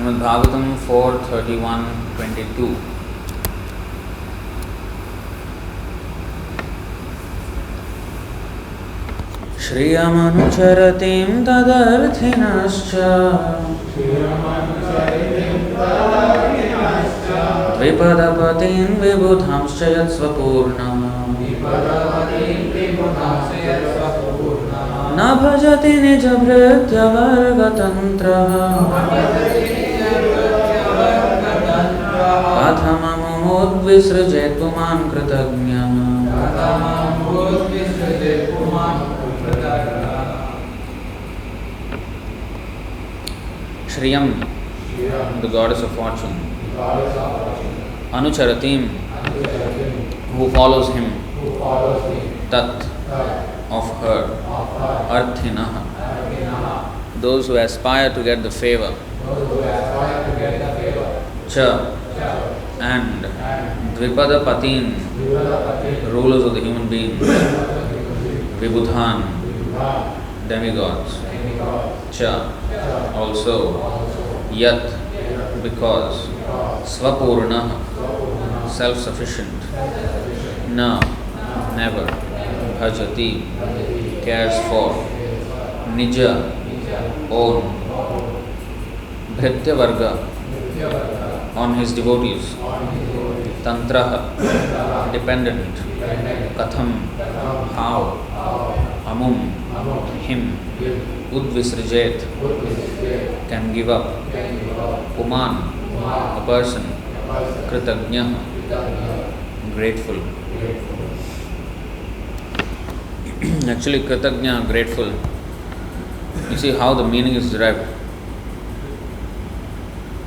Srimad Bhagavatam 4:31-22. Shriyamanucharatim tadarthinascha Dvipadapatin vibudhamscha yatsvapurnam Na bhajati nijabhritya vargatantraha Kathamamudvisrajet puman kritagnyam Shriyam, the goddess of fortune. Anucharatim, who follows him. Tat, of her. Arthinaha, those who aspire to get the favor. Cha, and Dvipada Patin, rulers of the human beings. Vibudhan, demigods. Cha, also. Yat, because. Svapurna, self-sufficient. Na, never. Bhajati, cares for. Nija, own. Bhritya Varga, on his devotees. Tantraha, dependent. Katham, how. Amum, him. Udvisrajet, can give up. Puman, a person. Kritagnya, grateful. Actually, Kritagnya, grateful. You see how the meaning is derived.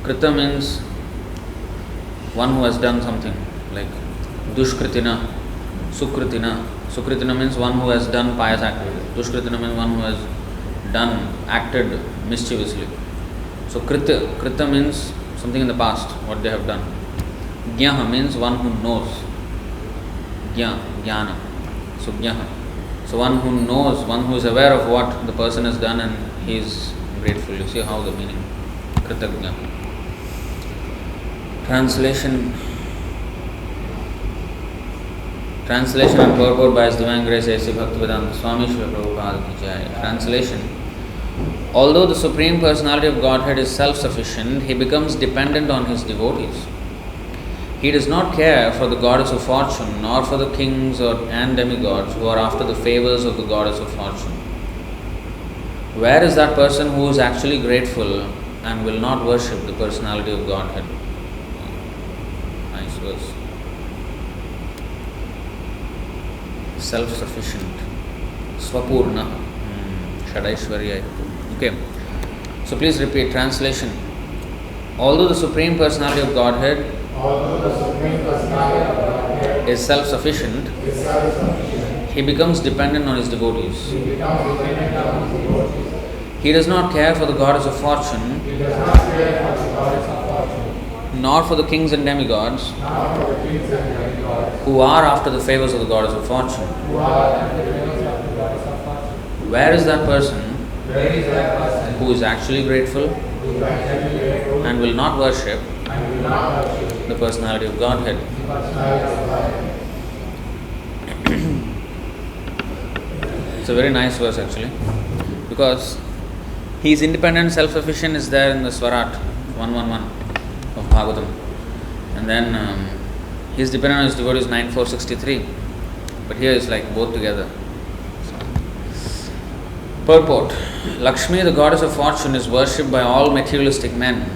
Krita means one who has done something, like Dushkritina, Sukritina. Sukritina means one who has done pious activity. Dushkritina means one who has acted mischievously. So Krita means something in the past, what they have done. Jnaha means one who knows. Jnana. So Jnaha. So one who knows, one who is aware of what the person has done and he is grateful. You see how the meaning. Kritagnya. Translation and purport by His Divine Grace A.C. Bhaktivedanta Swami Srila Prabhupada Ki Jai. Translation. Although the Supreme Personality of Godhead is self-sufficient, He becomes dependent on His devotees. He does not care for the goddess of fortune, nor for the kings and demigods who are after the favors of the goddess of fortune. Where is that person who is actually grateful and will not worship the personality of Godhead? Nice verse. Self-sufficient. Svapurna. Shadaishwarya. Okay. So please repeat. Translation. Although the Supreme Personality of Godhead is self-sufficient, He becomes dependent on His devotees. He does not care for the goddess of fortune, nor for the kings and demigods who are after the favors of the goddess of fortune. Where is that person who is actually grateful and will not worship the personality of Godhead? It's a very nice verse actually, because he is independent, self-sufficient is there in the Swarat 111 of Bhagavatam, and then he is dependent on his devotees 9463, but here it's like both together. Purport. Lakshmi, the goddess of fortune, is worshipped by all materialistic men,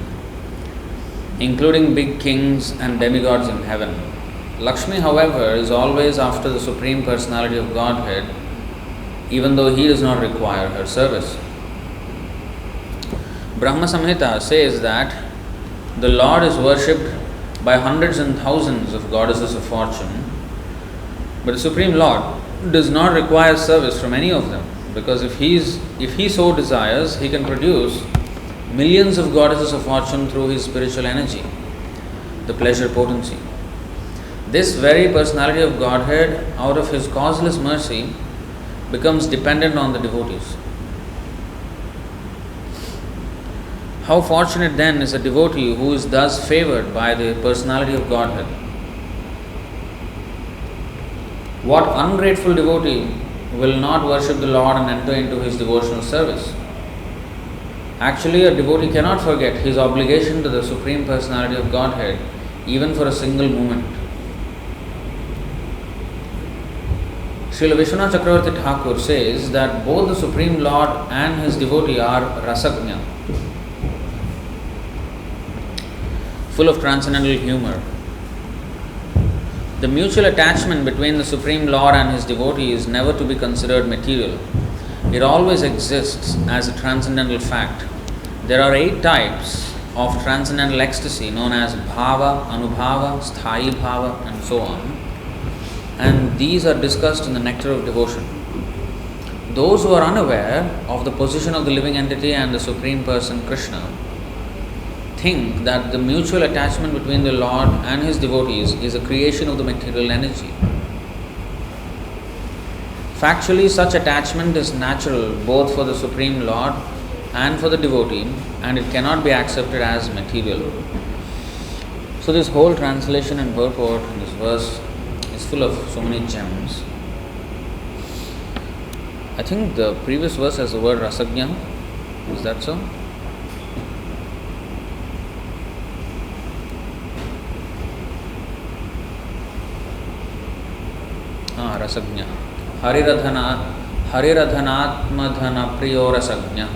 including big kings and demigods in heaven. Lakshmi, however, is always after the Supreme Personality of Godhead, even though He does not require her service. Brahma Samhita says that the Lord is worshipped by hundreds and thousands of goddesses of fortune, but the Supreme Lord does not require service from any of them. Because if he so desires, he can produce millions of goddesses of fortune through his spiritual energy, the pleasure potency. This very personality of Godhead, out of his causeless mercy, becomes dependent on the devotees. How fortunate then is a devotee who is thus favored by the personality of Godhead. What ungrateful devotee will not worship the Lord and enter into his devotional service? Actually, a devotee cannot forget his obligation to the Supreme Personality of Godhead even for a single moment. Srila Vishwanath Chakravarti Thakur says that both the Supreme Lord and his devotee are rasagnya, full of transcendental humor. The mutual attachment between the Supreme Lord and his devotee is never to be considered material. It always exists as a transcendental fact. There are 8 types of transcendental ecstasy known as bhava, anubhava, sthayi bhava, and so on. And these are discussed in the Nectar of Devotion. Those who are unaware of the position of the living entity and the Supreme Person Krishna think that the mutual attachment between the Lord and his devotees is a creation of the material energy. Factually, such attachment is natural both for the Supreme Lord and for the devotee, and it cannot be accepted as material. So this whole translation and purport in this verse is full of so many gems. I think the previous verse has the word rasagnya. Is that so? Rasagnya. Hariradhanatmadhana priyo rasagnya.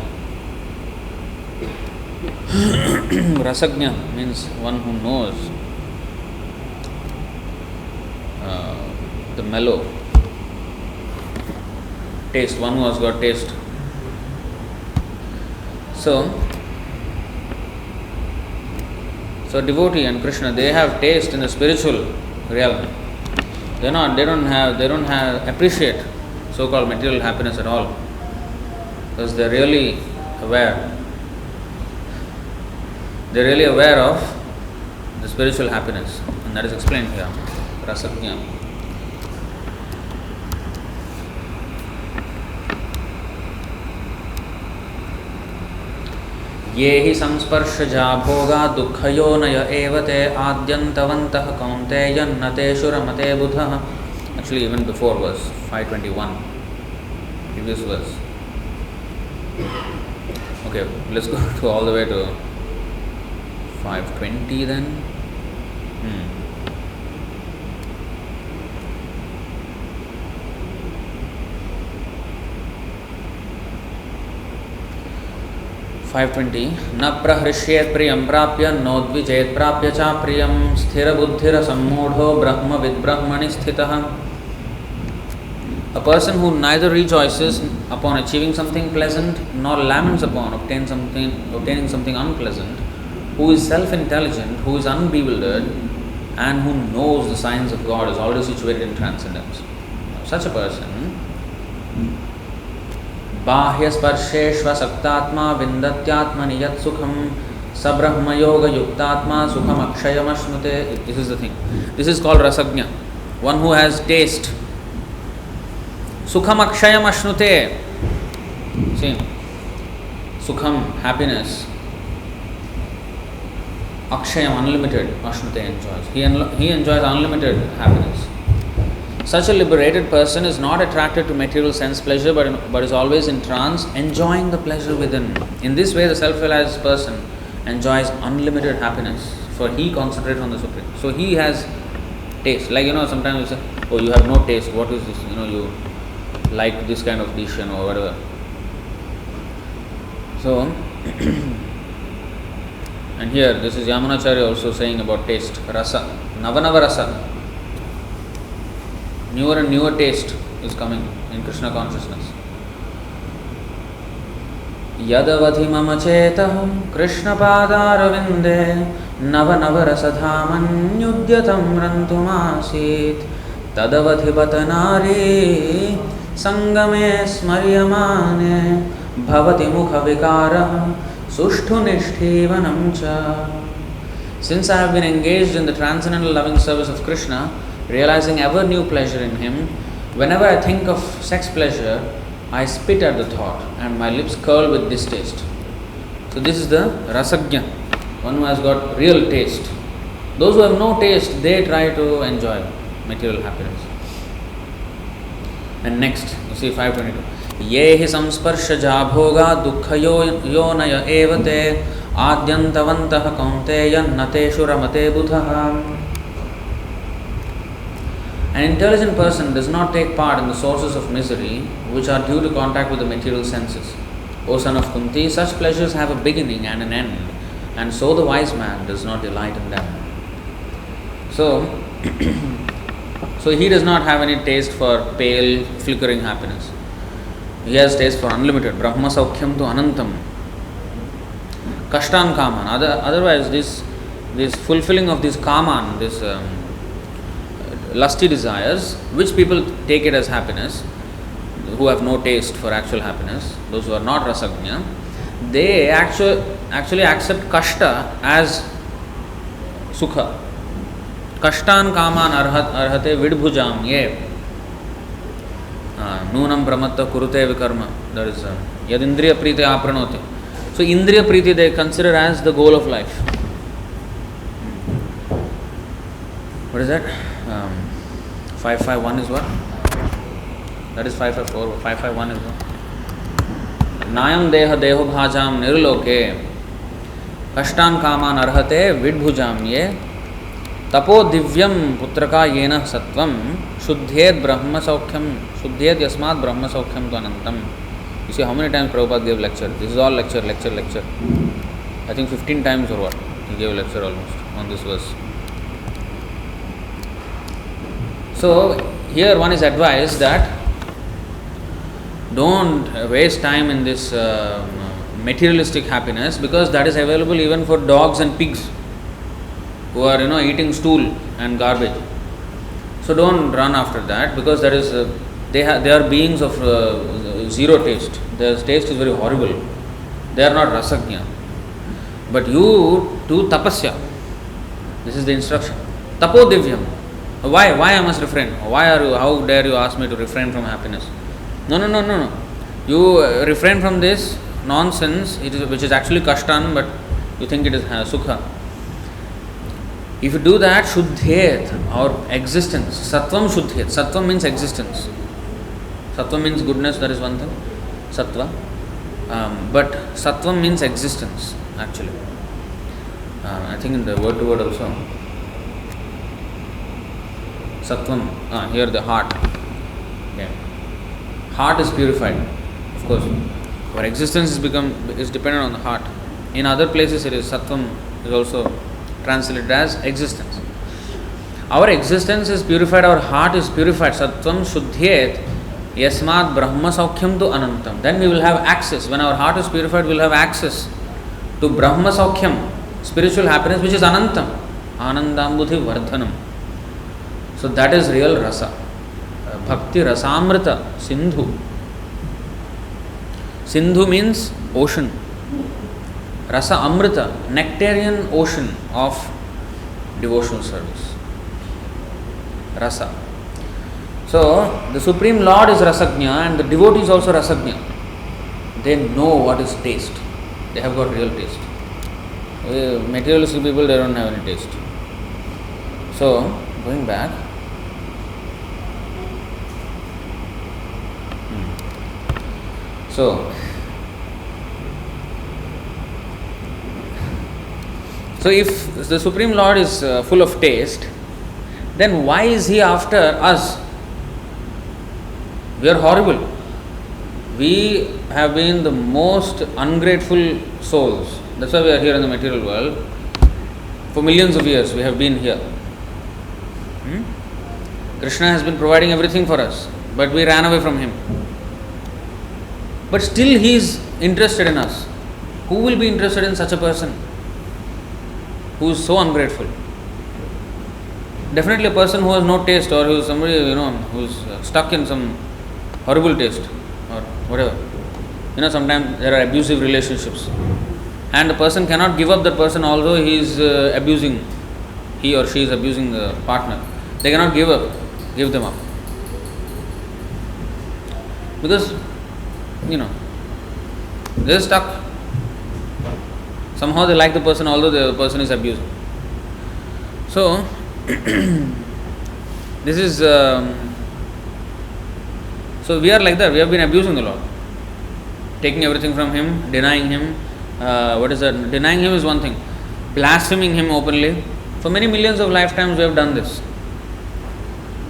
Rasagnya means one who knows the mellow taste, one who has got taste. So devotee and Krishna, they have taste in the spiritual realm. They don't have appreciate so-called material happiness at all, because they're really aware of the spiritual happiness, and that is explained here. Rasagnya. ये हि संस्पर्शजा भोगा दुःखयोनय एव ते आद्यन्तवन्तः कौन्तेय न तेषु रमते बुधः. Actually, even before verse 521, previous verse. Okay, let's go to all the way to 520 then. 520. न प्रहृष्येत् प्रियं प्राप्य नोद्विजेत् प्राप्य च प्रियं स्थिरबुद्धिरसम्मूढो ब्रह्मविद्ब्रह्मणि स्थितः. A person who neither rejoices upon achieving something pleasant nor laments upon obtaining something unpleasant, who is self-intelligent, who is unbewildered, and who knows the signs of God, is already situated in transcendence. Such a person, बाह्यस्पर्शेष्वसक्तात्मा विन्दत्यात्मनि यत् सुखं सब्रह्मयोगयुक्तात्मा सुखम अक्षयमश्नुते. This is the thing. This is called rasagnya. One who has taste. Sukham akshayam ashnute. See, sukham, happiness. Akshayam, unlimited. Ashnute, enjoys. He enjoys unlimited happiness. Such a liberated person is not attracted to material sense pleasure, but is always in trance, enjoying the pleasure within. In this way, the self-realized person enjoys unlimited happiness, for he concentrates on the Supreme. So he has taste. Like, sometimes you say, oh, you have no taste. What is this? You like this kind of dish, or whatever. So, and here, this is Yamunacharya also saying about taste. Rasa. Navanava rasa. Newer and newer taste is coming in Krishna consciousness. Yadavadhi mama chetah Krishna padarvinde nava nava rasadhaman yudyatam rantumasit tadavadhi batanari sangame smaryamane bhavati mukha vikarah sushtu nishtivanam cha. Since I have been engaged in the transcendental loving service of Krishna, realizing ever new pleasure in him, whenever I think of sex pleasure, I spit at the thought and my lips curl with distaste. So this is the rasagya, one who has got real taste. Those who have no taste, they try to enjoy material happiness. And next, you see 522. Ye hi samsparshaja bhoga dukkhayo yonaya evate adyantavantah kaunteya nateshu ramate buddhaha. An intelligent person does not take part in the sources of misery which are due to contact with the material senses. O son of Kunti, such pleasures have a beginning and an end, and so the wise man does not delight in them. So he does not have any taste for pale, flickering happiness. He has taste for unlimited, Brahma Saukhyam to Anantam. Kashtan Kaman. Otherwise, this fulfilling of this Kaman, this lusty desires, which people take it as happiness, who have no taste for actual happiness, those who are not rasagnya, they actually accept kashta as sukha. Kashtan kaman arhate vidbhujam ye nunam pramatta kurute vikarma. That is yad indriya priti apranoti. So indriya priti they consider as the goal of life. What is that? 551 is what? That is 554. 551 is what? Nayam deha deho bhajam nirloke kashtan kaman arhate vidbhujam ye tapo divyam putraka yena sattvam shuddhyed brahma saukyam shuddhyed yasmat brahma saukyam tu anantam. You see how many times Prabhupada gave lecture? This is all lecture. I think 15 times or what? He gave lecture almost on this verse. So here one is advised that don't waste time in this materialistic happiness, because that is available even for dogs and pigs who are eating stool and garbage. So don't run after that, because that is they are beings of zero taste. Their taste is very horrible. They are not rasagnya. But you do tapasya. This is the instruction. Tapo divyam. Why I must refrain? How dare you ask me to refrain from happiness? No. You refrain from this nonsense, which is actually kashtan, but you think it is sukha. If you do that, shuddhyet, or existence, sattvam shuddhyet. Sattvam means existence. Sattvam means goodness, that is one thing. Sattva. But sattvam means existence, actually. I think in the word to word also. Sattvam, here the heart. Okay. Heart is purified, of course. Our existence is dependent on the heart. In other places it is sattvam is also translated as existence. Our existence is purified, our heart is purified. Sattvam shuddhyet yasmat brahma saukyam tu anantam. Then we will have access. When our heart is purified, we will have access to brahma saukyam, spiritual happiness, which is anantam. Anandambudhi vardhanam. So that is real rasa. Bhakti rasamrita sindhu. Sindhu means ocean. Rasa amrita, nectarian ocean of devotional service. Rasa. So the Supreme Lord is rasagnya and the devotee is also rasagnya. They know what is taste. They have got real taste. Materialistic people, they don't have any taste. So going back. So if the Supreme Lord is full of taste, then why is He after us? We are horrible. We have been the most ungrateful souls. That's why we are here in the material world. For millions of years we have been here. Krishna has been providing everything for us, but we ran away from Him. But still He is interested in us. Who will be interested in such a person who is so ungrateful? Definitely a person who has no taste, or who is somebody who is stuck in some horrible taste or whatever. Sometimes there are abusive relationships and the person cannot give up that person, although he is abusing, he or she is abusing the partner. They cannot give them up, because they are stuck. Somehow they like the person although the person is abusive. So, this is, so we are like that, we have been abusing the Lord. Taking everything from Him, denying Him, denying Him is one thing, blaspheming Him openly. For many millions of lifetimes we have done this.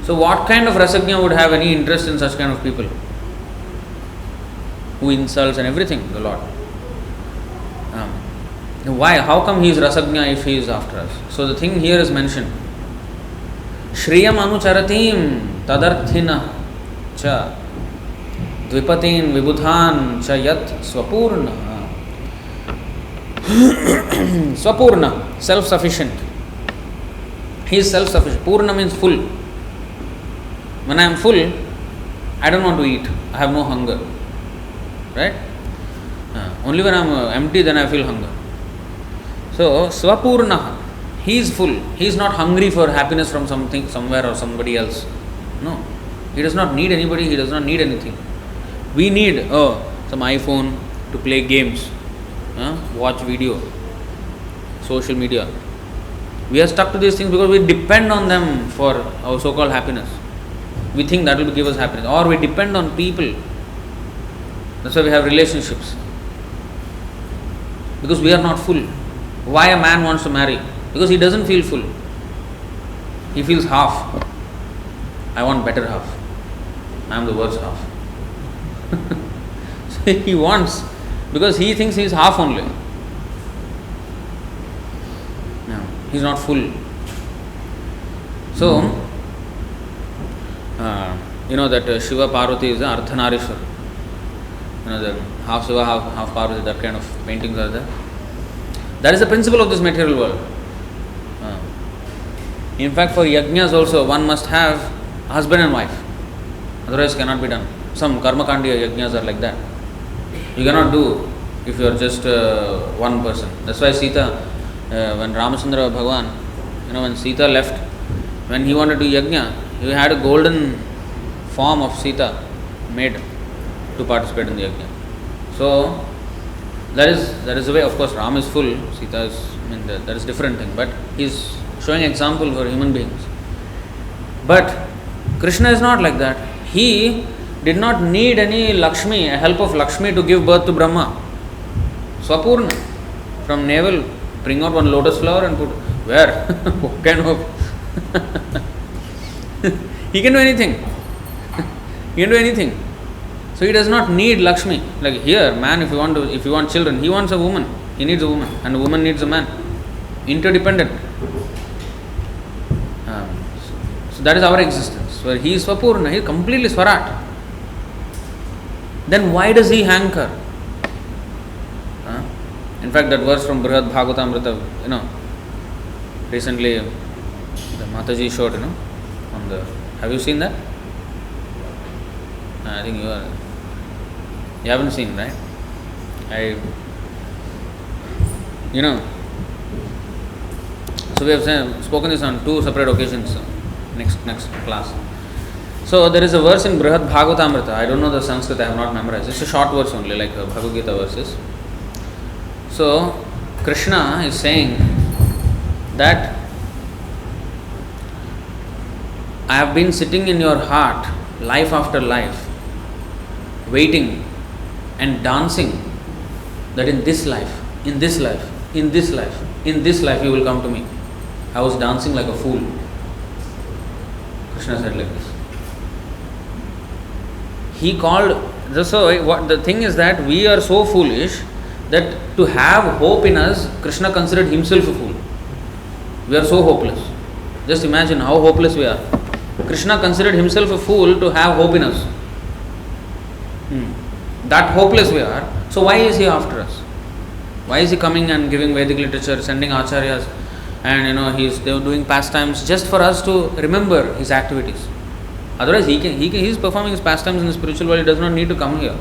So what kind of rasagna would have any interest in such kind of people? Who insults and everything, the Lord. Why? How come he is rasagna if he is after us? So the thing here is mentioned. Shriyam anucharatim tadarthina cha dvipatin vibudhan cha yat swapurna. Swapurna, self-sufficient. He is self-sufficient. Purna means full. When I am full, I don't want to eat. I have no hunger. Right? Only when I am empty, then I feel hunger. So, Swapurna, he is full. He is not hungry for happiness from something, somewhere or somebody else. No. He does not need anybody. He does not need anything. We need some iPhone to play games, watch video, social media. We are stuck to these things because we depend on them for our so-called happiness. We think that will give us happiness. Or we depend on people. That's why we have relationships. Because we are not full. Why a man wants to marry? Because he doesn't feel full. He feels half. I want better half. I am the worst half. So he wants, because he thinks he is half only. No, he is not full. So, you know that Shiva Parvati is the Ardhanarishwar. You know, the half Shiva, half Parvati, that kind of paintings are there. That is the principle of this material world. In fact, for yajnas also, one must have husband and wife. Otherwise, cannot be done. Some karmakandiya yajnas are like that. You cannot do if you are just one person. That's why Sita, when Ramachandra Bhagavan, when Sita left, when he wanted to do yajna, he had a golden form of Sita made to participate in the yajna. So that is the way. Of course, Ram is full. Sita is, that is different thing. But he is showing example for human beings. But Krishna is not like that. He did not need any Lakshmi, a help of Lakshmi to give birth to Brahma. Swapurna. From navel, bring out one lotus flower and put where? What kind of? He can do anything. He can do anything. So he does not need Lakshmi. Like here, man, if you want children, he wants a woman. He needs a woman, and a woman needs a man. Interdependent. So that is our existence. Where he is Swapurna, he is completely Swarat. Then why does he hanker? In fact, that verse from Brihad Bhagavatamrita, recently the Mataji showed, on the. Have you seen that? I think you haven't seen, right? So we have spoken this on two separate occasions. Next class. So there is a verse in Brihad Bhagavatamrita. I don't know the Sanskrit, I have not memorized. It's a short verse only, like Bhagavad Gita verses. So Krishna is saying that I have been sitting in your heart life after life, waiting and dancing that in this life you will come to me. I was dancing like a fool. Krishna said like this. He called, the thing is that we are so foolish that to have hope in us, Krishna considered himself a fool. We are so hopeless. Just imagine how hopeless we are. Krishna considered himself a fool to have hope in us. That hopeless we are. So why is he after us? Why is he coming and giving Vedic literature, sending acharyas, and he's doing pastimes just for us to remember his activities? Otherwise, he is performing his pastimes in the spiritual world. He does not need to come here.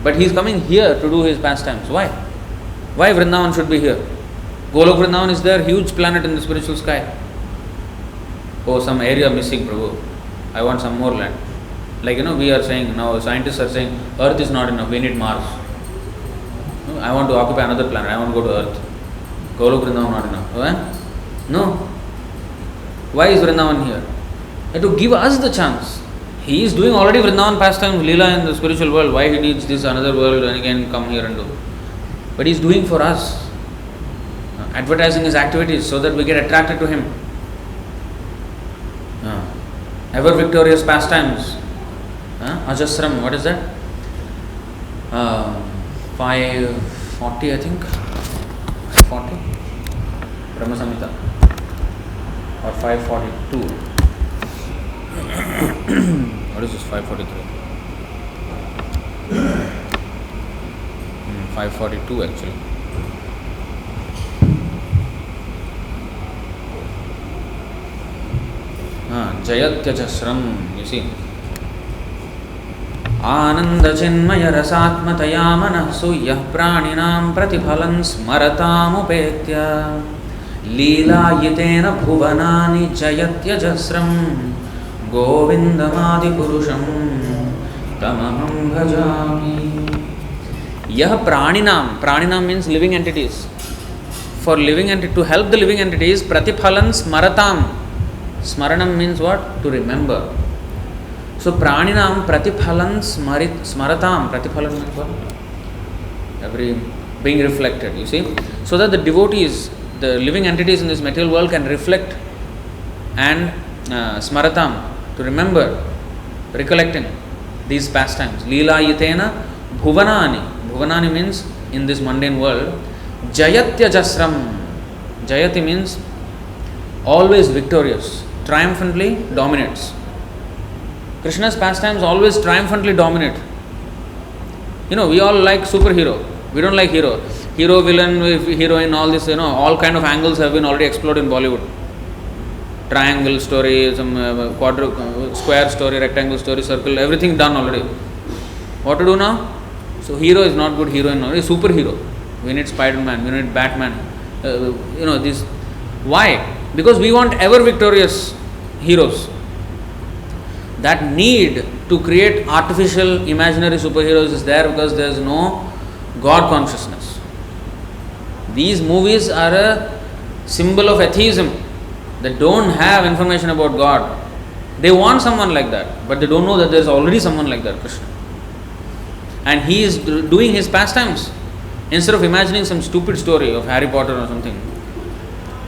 But he is coming here to do his pastimes. Why? Why Vrindavan should be here? Golok Vrindavan is there, huge planet in the spiritual sky. Oh, some area missing, Prabhu. I want some more land. Like, we are saying now, scientists are saying, Earth is not enough, we need Mars. I want to occupy another planet, I want to go to Earth. Golok Vrindavan not enough. No. Why is Vrindavan here? To give us the chance. He is doing already Vrindavan pastime, Leela in the spiritual world. Why he needs this another world and again come here and do? But he is doing for us. Advertising his activities so that we get attracted to him. Ever victorious pastimes. Ajasram, what is that? 540, I think. 540? Brahma Samhita. Or 542. What is this? 543. 542 actually. Jayatyajasram, you see. Ananda chinmaya rasatmataya manah suyah praninam pratiphalan smaratam upetya leela yitena bhuvanani jayatyajasram govindamadi purusham tamaham bhajami. Yah praninam means living entities. For living entity, to help the living entities, pratiphalan smaratam. Smaranam means what? To remember. So praninam pratiphalan smaratam. Pratiphalan means what? Every being reflected, you see. So that the devotees, the living entities in this material world can reflect and smaratam, to remember, recollecting these pastimes. Leela yitena bhuvanani. Bhuvanani means in this mundane world. Jayatyajasram. Jayati means always victorious, triumphantly dominates. Krishna's pastimes always triumphantly dominate. We all like superhero. We don't like hero. Hero, villain, heroine, all this, all kind of angles have been already explored in Bollywood. Triangle story, some square story, rectangle story, circle, everything done already. What to do now? So hero is not good, heroine not. It's superhero. We need Spider-Man, we need Batman. This. Why? Because we want ever victorious heroes. That need to create artificial imaginary superheroes is there because there is no God consciousness. These movies are a symbol of atheism. They don't have information about God. They want someone like that, but they don't know that there is already someone like that, Krishna. And he is doing his pastimes instead of imagining some stupid story of Harry Potter or something.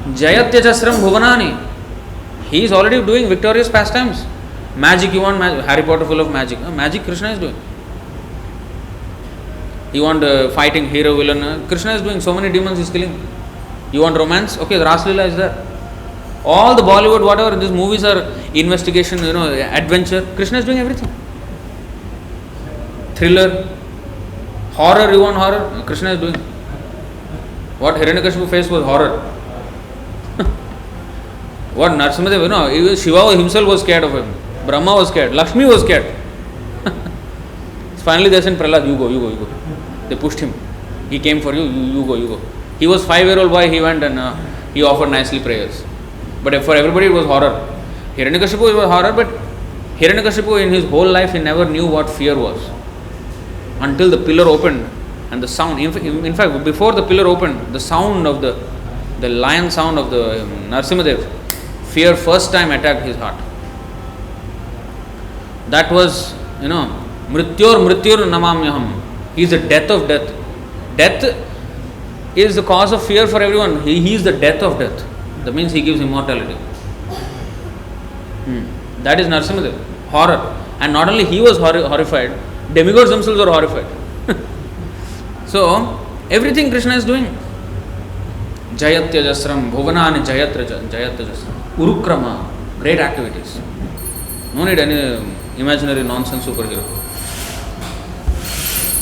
Jayatyajasram bhuvanani. He is already doing victorious pastimes. Magic, you want magic. Harry Potter full of magic. Magic Krishna is doing. You want fighting hero, villain. Krishna is doing. So many demons he is killing. You want romance? Okay, the Ras Leela is there. All the Bollywood, whatever, these movies are investigation, adventure. Krishna is doing everything. Thriller, horror, you want horror? Krishna is doing. What Hiranyakashipu faced was horror. What Narasimhadev, even Shiva himself was scared of him. Brahma was scared. Lakshmi was scared. Finally they sent Prahlad, you go. They pushed him. He came for you, you go. He was 5-year-old boy, he went and he offered nicely prayers. But for everybody it was horror. Hiranyakashipu was horror, but Hiranyakashipu in his whole life he never knew what fear was. Until the pillar opened and the sound, in fact before the pillar opened, the sound of the lion sound of the Narasimhadev, fear first time attacked his heart. That was, mrityur namamyaham. He is the death of death. Death is the cause of fear for everyone. He is the death of death. That means he gives immortality. That is Narasimhadev. Horror. And not only he was horrified, demigods themselves were horrified. So, everything Krishna is doing. Jayatyajasram, bhuvanani jayatyajasram. Urukrama, great activities. No need any imaginary nonsense superhero.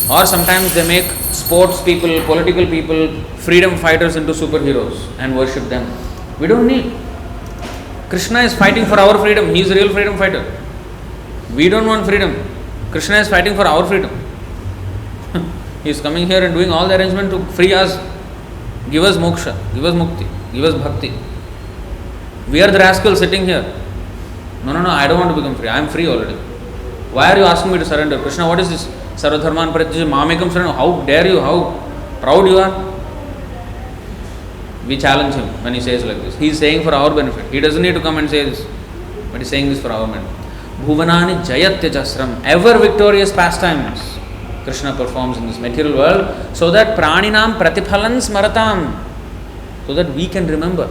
Or sometimes they make sports people, political people, freedom fighters into superheroes and worship them. We don't need. Krishna is fighting for our freedom. He is a real freedom fighter. We don't want freedom. Krishna is fighting for our freedom. He is coming here and doing all the arrangement to free us. Give us moksha, give us mukti, give us bhakti. We are the rascals sitting here. No, I don't want to become free. I am free already. Why are you asking me to surrender? Krishna, what is this? Sarvadharman Pratyaja Mamekam Saranam. How dare you? How? Proud you are? We challenge him when he says like this. He is saying for our benefit. He doesn't need to come and say this, but he is saying this for our benefit. Bhuvanani jayatya jasram, ever victorious pastimes Krishna performs in this material world, so that praninam pratiphalan smaratam, so that we can remember.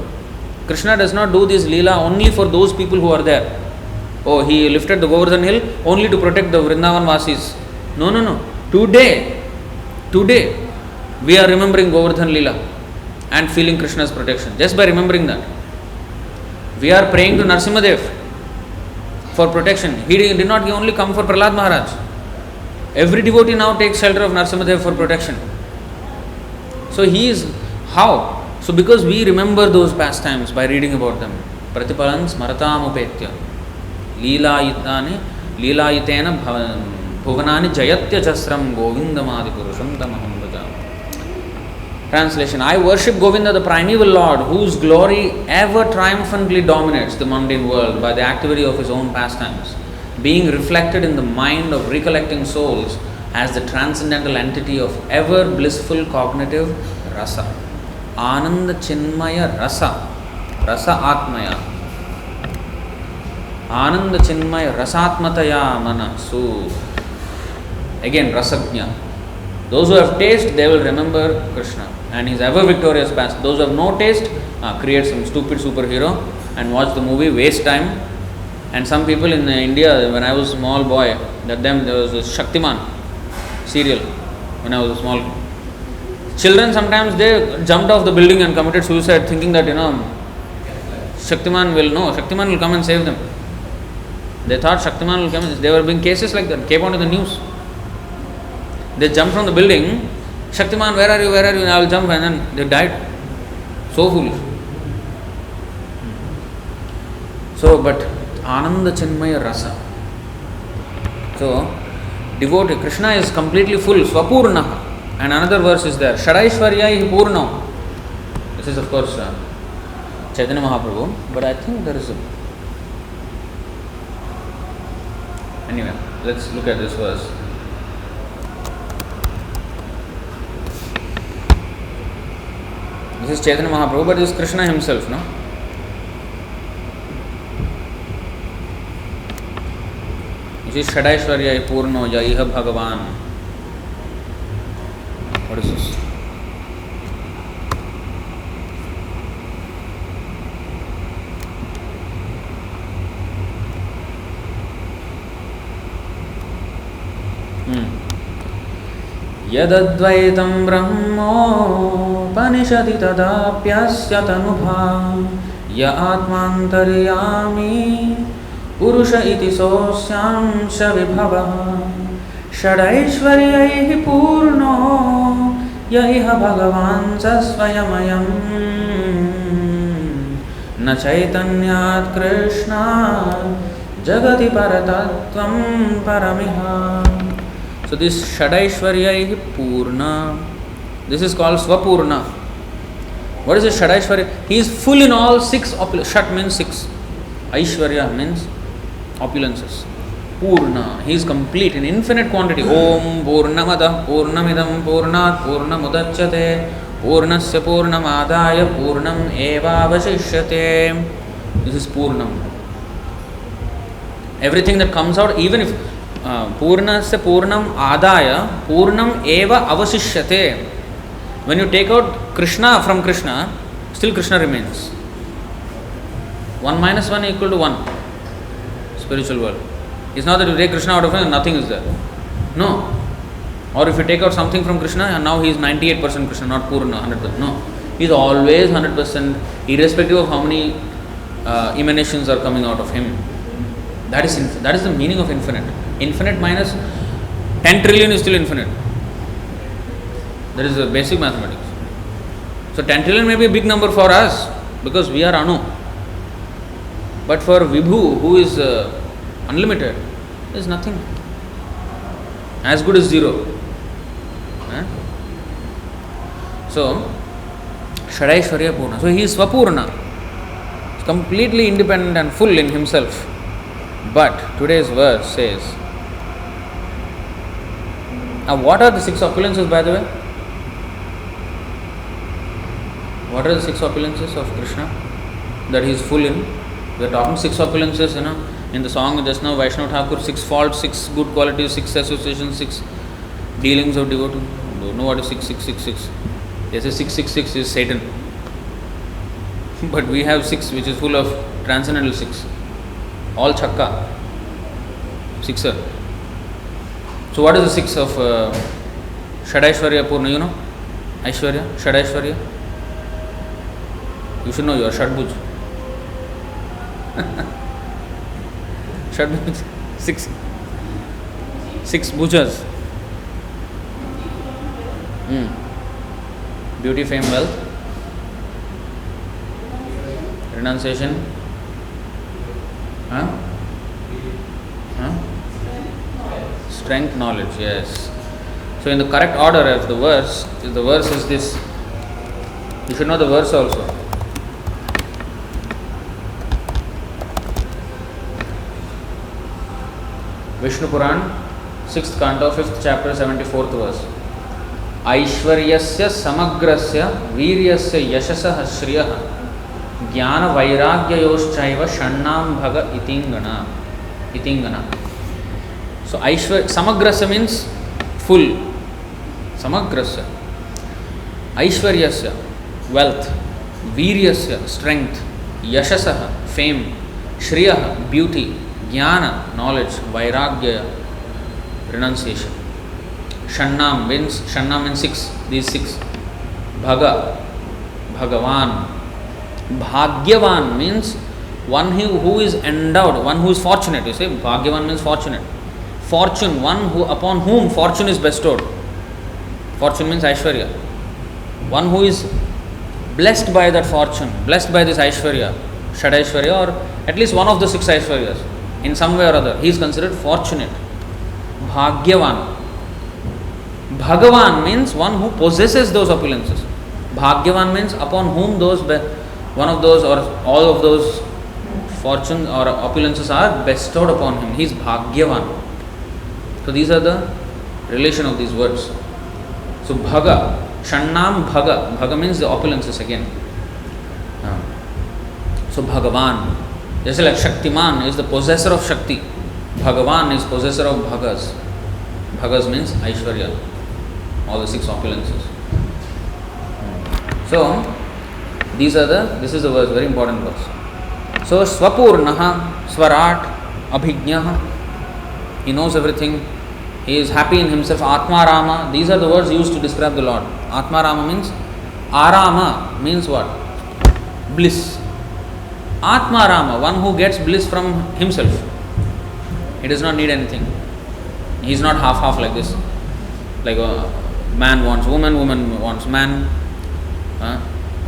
Krishna does not do this Leela only for those people who are there. Oh, he lifted the Govardhan hill only to protect the Vrindavan Vasis. No. Today, we are remembering Govardhan Leela and feeling Krishna's protection. Just by remembering that. We are praying to Narasimhadev for protection. He did not only come for Prahlad Maharaj. Every devotee now takes shelter of Narasimhadev for protection. So he is how? So because we remember those pastimes by reading about them. Pratipalan smaratam upetya. Leelayitena bhuvanani jayatya jasram govindamadi purusham tamaham bhaja. Translation: I worship Govinda, the primeval Lord, whose glory ever triumphantly dominates the mundane world by the activity of his own pastimes, being reflected in the mind of recollecting souls as the transcendental entity of ever blissful cognitive rasa. Ananda Chinmaya Rasa, Rasa Atmaya, Ananda Chinmaya Rasatmataya Manasu. Again, Rasajna. Those who have taste, they will remember Krishna and his ever victorious past. Those who have no taste, create some stupid superhero and watch the movie, waste time. And some people in India, when I was a small boy, there was a Shaktiman serial when I was a small. Children sometimes they jumped off the building and committed suicide, thinking that Shaktiman will come and save them. They thought Shaktiman will come. There were being cases like that came onto the news. They jumped from the building. Shaktiman, where are you? Where are you? I will jump, and then they died. So foolish. So, but Ananda Chinmaya Rasa. So, devotee Krishna is completely full, Swapurnaha. And another verse is there, Shadaishwaryai Purno. This is of course Chaitanya Mahaprabhu, but I think there is a... Anyway, let's look at this verse. This is Chaitanya Mahaprabhu, but this is Krishna himself, no? This is Shadaishwaryai Purno Jaiha Bhagavan. What is this? Yadadvaitam brahmo panishati tadapyasya tanubha ya atmantariyami purusha iti sosyam shavibhava Shadaishwaryaihi purno yaiha bhagavan sasvayamayam na chaitanyat Krishna jagati paratattvam paramiha. So this Shadaishwaryaihi purna, this is called Swapurna. What is this Shadaishwarya? He is full in all six opulences. Shat means six. Aishwarya means opulences. Purna, he is complete in infinite quantity. Om Purnamada Purnamidam Purnat Purnamudachyate Purnasya Purnamadaya Purnam Eva Vasishyate. This is Purnam. Everything that comes out, even if Purnasya Purnam Adaya Purnam Eva Avasishyate. When you take out Krishna from Krishna, still Krishna remains. 1 minus 1 equal to 1. Spiritual world. It's not that you take Krishna out of him and nothing is there. No. Or if you take out something from Krishna and now he is 98% Krishna, not Purna, 100%. No. He is always 100%, irrespective of how many emanations are coming out of him. That is the meaning of infinite. Infinite minus 10 trillion is still infinite. That is the basic mathematics. So 10 trillion may be a big number for us because we are Anu. But for Vibhu, who is unlimited, there is nothing. As good as zero. So, Shadaishwarya Purna. So he is Swapurna. Completely independent and full in himself. But today's verse says, what are the six opulences, by the way? What are the six opulences of Krishna that he is full in? We are talking six opulences, in the song just now, Vaishnava Thakur, six faults, six good qualities, six associations, six dealings of devotee. Don't know what is 666. They say 666 is Satan. But we have six, which is full of transcendental six. All chakka. Sixer. So what is the six of Shadaishwarya Purna? You know? Aishwarya? Shadaishwarya? You should know, you are Shadbhuj. Shadbhuj. Six bhujas. Beauty, fame, wealth. Renunciation. Strength, knowledge, yes. So in the correct order of the verse is this. You should know the verse also. Vishnu Puran, 6th canto, 5th chapter, 74th verse. Aishwaryasya samagrasya viryasya yashasah shriyah jnana vairagyayoschaiva shannam bhaga itingana. So samagrasya means full. Samagrasya. Aishwaryasya, wealth. Viryasya, strength. Yashasah, fame. Shriyah, beauty. Jnana, knowledge. Vairagya, renunciation. Shannam means six. These six. Bhaga, Bhagavan. Bhagyavan means one who is endowed, one who is fortunate. You say Bhagyavan means fortunate. Fortune, one upon whom fortune is bestowed. Fortune means Aishwarya. One who is blessed by that fortune, blessed by this Aishwarya, Shadaishwarya, or at least one of the six Aishwaryas, in some way or other, he is considered fortunate. Bhagyavan. Bhagavan means one who possesses those opulences. Bhagyavan means upon whom one of those or all of those fortunes or opulences are bestowed upon him. He is Bhagyavan. So these are the relation of these words. So Bhaga, Shannam Bhaga. Bhaga means the opulences again. So Bhagavan. Just like Shaktiman is the possessor of Shakti. Bhagavan is possessor of Bhagas. Bhagas means Aishwarya. All the six opulences. So this is the verse, very important verse. So Swapurnaha, Swarat, Abhijnaha. He knows everything. He is happy in himself. Atma Rama. These are the words used to describe the Lord. Atma Rama means Arama means what? Bliss. Atma Rama, one who gets bliss from himself. He does not need anything. He is not half like this. Like a man wants woman, woman wants man,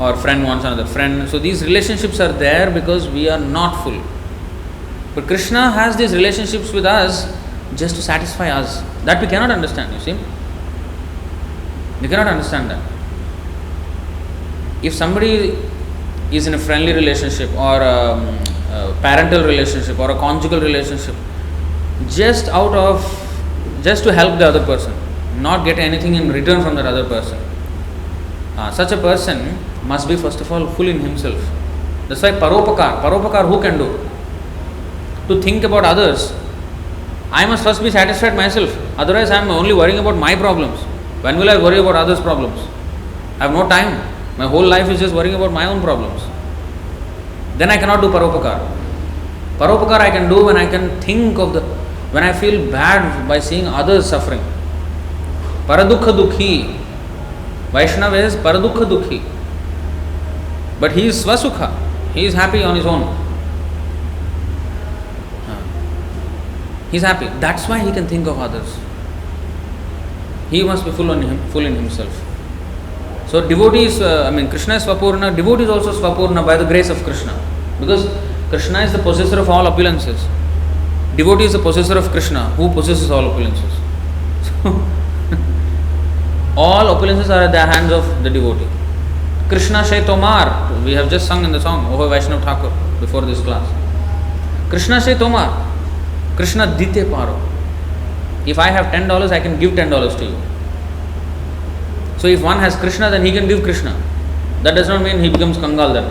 or friend wants another friend. So these relationships are there because we are not full. But Krishna has these relationships with us just to satisfy us. That we cannot understand, you see. We cannot understand that. If somebody is in a friendly relationship or a parental relationship or a conjugal relationship, just to help the other person, not get anything in return from that other person, such a person must be first of all full in himself. That's why paropakar who can do? To think about others, I must first be satisfied myself. Otherwise I am only worrying about my problems. When will I worry about others' problems? I have no time. My whole life is just worrying about my own problems. Then I cannot do paropakar. Paropakar I can do when I can think of when I feel bad by seeing others suffering. Paradukha dukhi. Vaishnava is paradukha dukhi. But he is swasukha. He is happy on his own. He is happy. That's why he can think of others. He must be full in himself. So devotees, Krishna is Swapurna, devotee is also Swapurna by the grace of Krishna. Because Krishna is the possessor of all opulences. Devotee is the possessor of Krishna, who possesses all opulences. So, all opulences are at the hands of the devotee. Krishna Shay Tomar, we have just sung in the song, over Vaishnava Thakur, before this class. Krishna Shay Tomar, Krishna Dite Paro. If I have $10, I can give $10 to you. So if one has Krishna, then he can give Krishna. That does not mean he becomes Kangal then.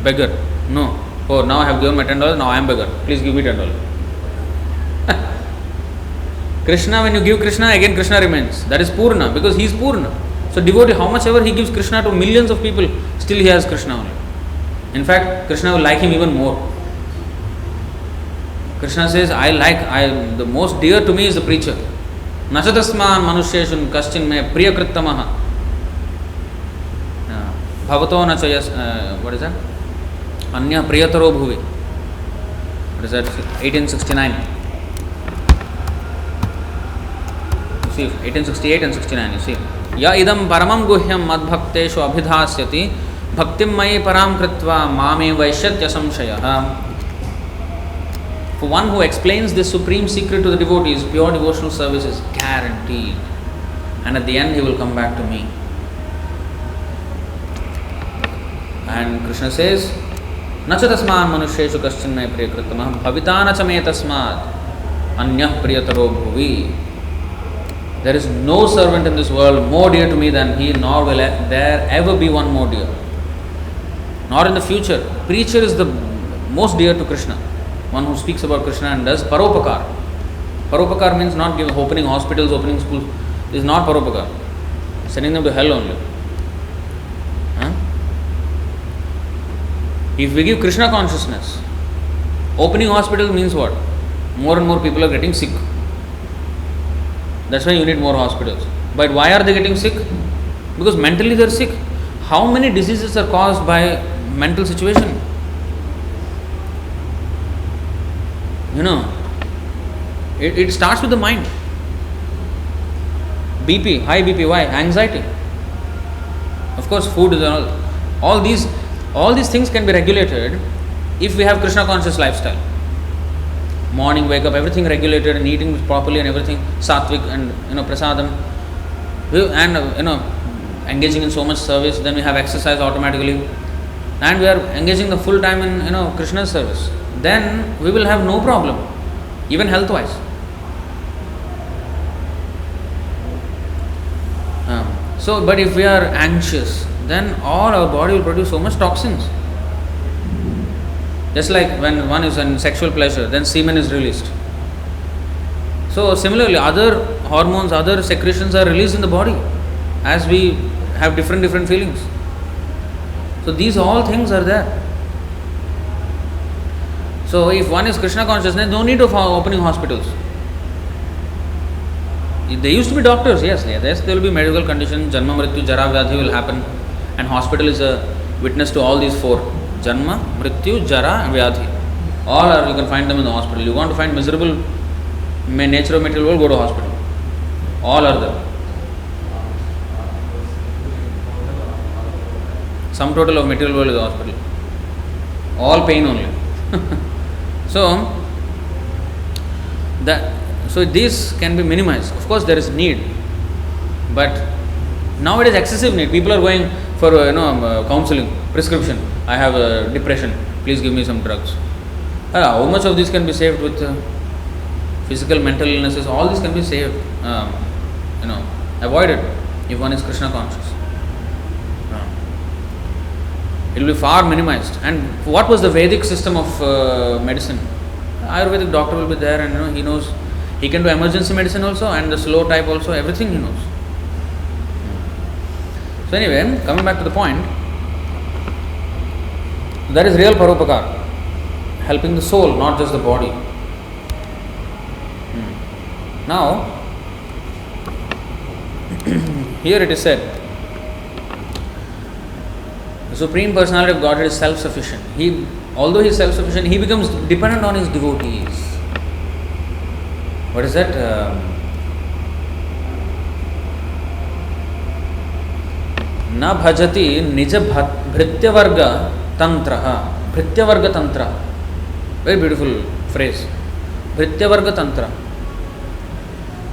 Beggar. No. Oh, now I have given my $10, now I am beggar. Please give me $10. Krishna, when you give Krishna, again Krishna remains. That is Purna, because he is Purna. So devotee, how much ever he gives Krishna to millions of people, still he has Krishna only. In fact, Krishna will like him even more. Krishna says, the most dear to me is the preacher. Nachatasman manusheshun kaschin me priyakrittamaha. Bhavato nachayas, what is that? Anya priyataro bhuvi. What is that? 1869. You see, 1868 and 69, you see. Ya idam paramam guhyam madbhakteshu abhidhasyati bhaktim mayi param kritva mame vaishyatya samshayaha. For one who explains this supreme secret to the devotees, pure devotional service is guaranteed. And at the end he will come back to me. And Krishna says, Nacha tasman manusheshu kaschinmaya priyakritamah bhavitana cha me tasmad anyah priyataro bhuvi. There is no servant in this world more dear to me than he, nor will there ever be one more dear. Nor in the future. Preacher is the most dear to Krishna. One who speaks about Krishna and does paropakar. Paropakar means not opening hospitals, opening schools. This is not paropakar. Sending them to hell only. If we give Krishna consciousness, opening hospitals means what? More and more people are getting sick. That's why you need more hospitals. But why are they getting sick? Because mentally they are sick. How many diseases are caused by mental situation? You know, it starts with the mind. BP, high BP, why? Anxiety. Of course, food is all these things can be regulated if we have Krishna conscious lifestyle. Morning, wake up, everything regulated and eating properly and everything, sattvic and prasadam, and engaging in so much service. Then we have exercise automatically, and we are engaging the full time in Krishna's service. Then we will have no problem, even health wise. But if we are anxious, then all our body will produce so much toxins. Just like when one is in sexual pleasure, then semen is released. So similarly, other hormones, other secretions are released in the body as we have different feelings. So these all things are there. So if one is Krishna consciousness, no need of opening hospitals. There used to be doctors, yes, there will be medical conditions, Janma, Mrityu, Jara, Vyadhi will happen, and hospital is a witness to all these four. Janma, Mrityu, Jara and Vyadhi. All are, you can find them in the hospital. You want to find miserable nature of material world, go to hospital. All are there. Sum total of material world is the hospital. All pain only. So this can be minimized. Of course, there is need, but now it is excessive need. People are going for counseling, prescription. I have depression. Please give me some drugs. How much of this can be saved with physical, mental illnesses? All this can be saved, avoided if one is Krishna conscious. It will be far minimized. And what was the Vedic system of medicine? Ayurvedic doctor will be there, and he knows. He can do emergency medicine also, and the slow type also. Everything he knows. So anyway, coming back to the point, that is real paropakar, helping the soul, not just the body. Now, here it is said, the Supreme Personality of Godhead is self-sufficient. Although he is self-sufficient, he becomes dependent on his devotees. What is that? Na bhajati nija bhrityavarga tantra. Bhrityavarga tantra. Very beautiful phrase. Bhrityavarga tantra.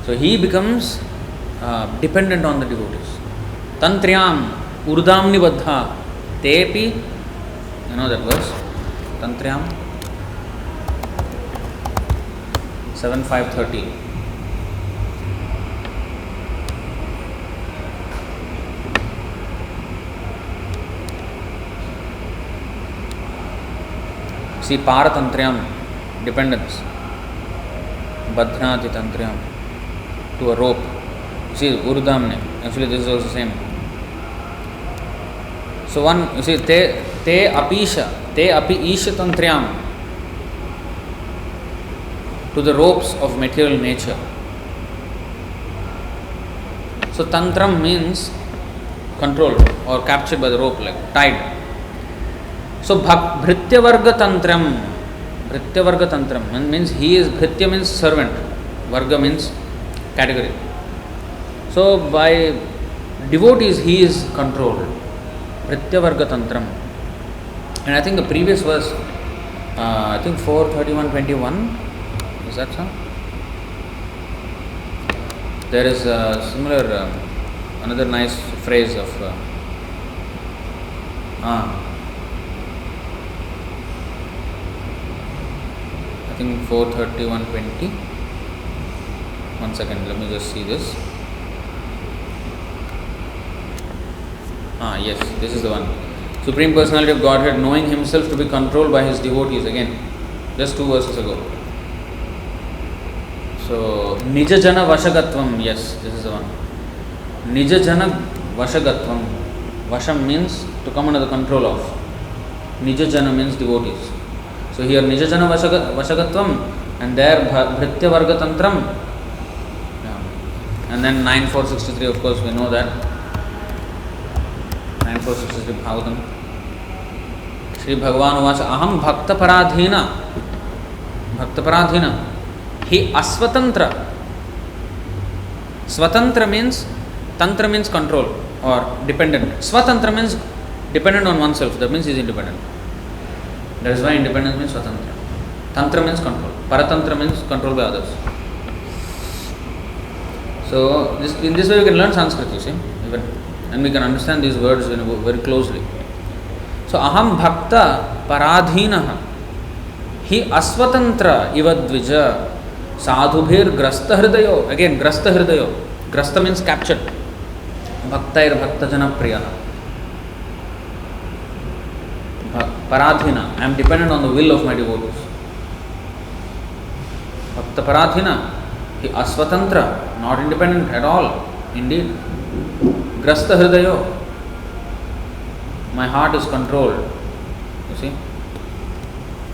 So he becomes dependent on the devotees. Tantriyam urdamni baddha tepi. You know that verse? Tantriyam 7:5:30. See, Paratantriyam, dependence. Badhnati Tantriyam, to a rope. See, Urudamne, actually this is also same. So one, you see, te api isha tantriyam, to the ropes of material nature. So tantram means controlled or captured by the rope, like tied. So bhritya varga tantram means he is, bhritya means servant, varga means category. So by devotees he is controlled. Bhritya varga tantram. And I think the previous verse, I think 4:31:21, is that so? There is a similar, another nice phrase of I think 4:31:20. One second, let me just see this. Yes, this is the one. Supreme Personality of Godhead knowing himself to be controlled by his devotees. Again, just 2 verses ago. So, Nijajana Vashagatvam. Yes, this is the one. Nijajana Vashagatvam. Vasham means to come under the control of. Nijajana means devotees. So here Nijajana Vashagatvam, and there Bhritya Varga Tantram. And then 9.463, of course we know that. 9.463 Bhagavatam. Shri Bhagavan Uvacha Aham Bhakta Paradhina Hi Asvatantra. Swatantra means, Tantra means control or dependent. Swatantra means dependent on oneself. That means he is independent. That is why independence means Swatantra. Tantra means control. Paratantra means control by others. So in this way we can learn Sanskrit, you see, even, and we can understand these words very closely. So Aham Bhakta Paradhinaha Hi Asvatantra Ivadvija Sadhubhir Grasta Hridayo. Again, Grasta Hridayo. Grasta means captured. Bhaktair Bhakta Jana Priyaha. Paradhina, I am dependent on the will of my devotees. Bhakta Paradhina Hi Asvatantra, not independent at all. Indeed. Grasta Hridayo, my heart is controlled. You see?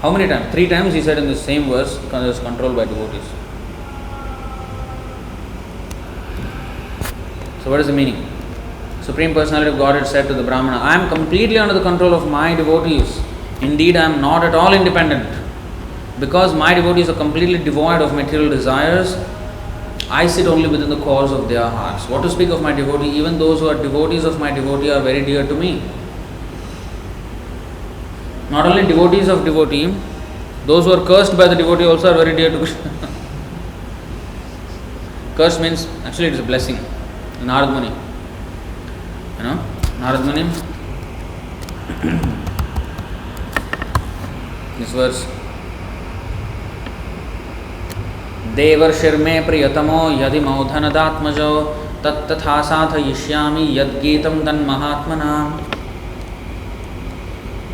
How many times? 3 times he said in the same verse, because it is controlled by devotees. So what is the meaning? Supreme Personality of Godhead said to the Brahmana, I am completely under the control of my devotees. Indeed, I am not at all independent. Because my devotees are completely devoid of material desires, I sit only within the cause of their hearts. What to speak of my devotee? Even those who are devotees of my devotee are very dear to me. Not only devotees of devotee, those who are cursed by the devotee also are very dear to Krishna. Cursed means, actually it is a blessing. Narad Muni. You know, Narad Muni, this verse, Devarshirme priyatamo yadi maudhanadatmajo tat tatha sadhayishyami yad geetam dan mahatmana.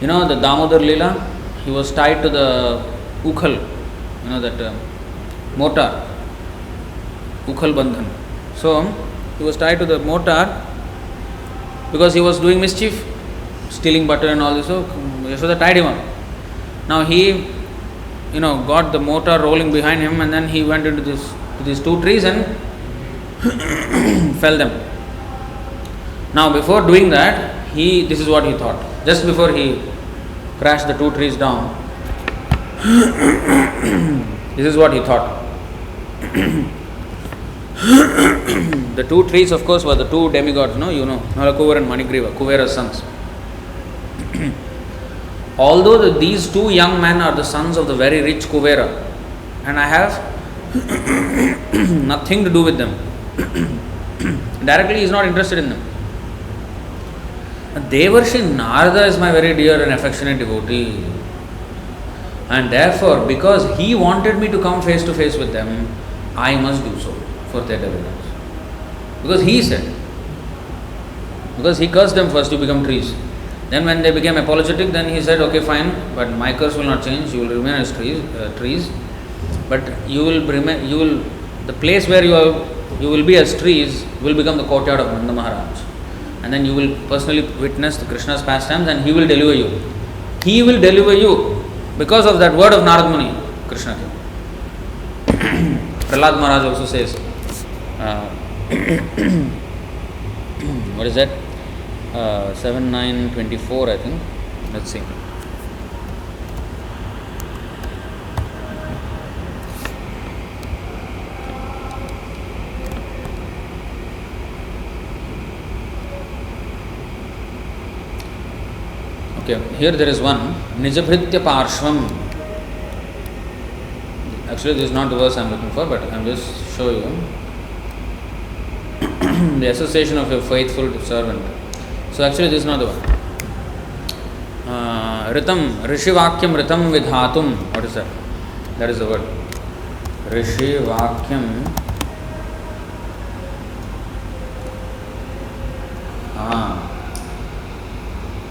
You know the Damodar Leela, he was tied to the ukhal, you know that mortar, ukhal bandhan. So he was tied to the mortar because he was doing mischief, stealing butter and all this. So Yashoda tied him up. Now he, got the mortar rolling behind him, and then he went into these 2 trees and fell them. Now before doing that, this is what he thought. Just before he crashed the 2 trees down, this is what he thought. The 2 trees, of course, were the 2 demigods, Nalakuvar and Manigriva, Kuvera's sons. Although these 2 young men are the sons of the very rich Kuvera, and I have nothing to do with them. Directly he is not interested in them. Devarshi Narada is my very dear and affectionate devotee. And therefore, because he wanted me to come face to face with them, I must do so for their deliverance. Because he said, because he cursed them first to become trees. Then when they became apologetic, then he said, okay, fine, but my curse will not change. You will remain as trees, but the place where you will be as trees will become the courtyard of Nanda Maharaj, and then you will personally witness the Krishna's pastimes, and he will deliver you. He will deliver you because of that word of Narad Muni, Krishna. Prahlad Maharaj also says, what is that? 7:9:24, I think. Let's see. Okay, here there is one Nijabhritya Parshvam. Actually, this is not the verse I am looking for, but I am just show you the association of a faithful servant. So actually, this is not the one. Ritam, Rishivakyam Ritam Vidhatum. What is that? That is the word. Rishivakyam.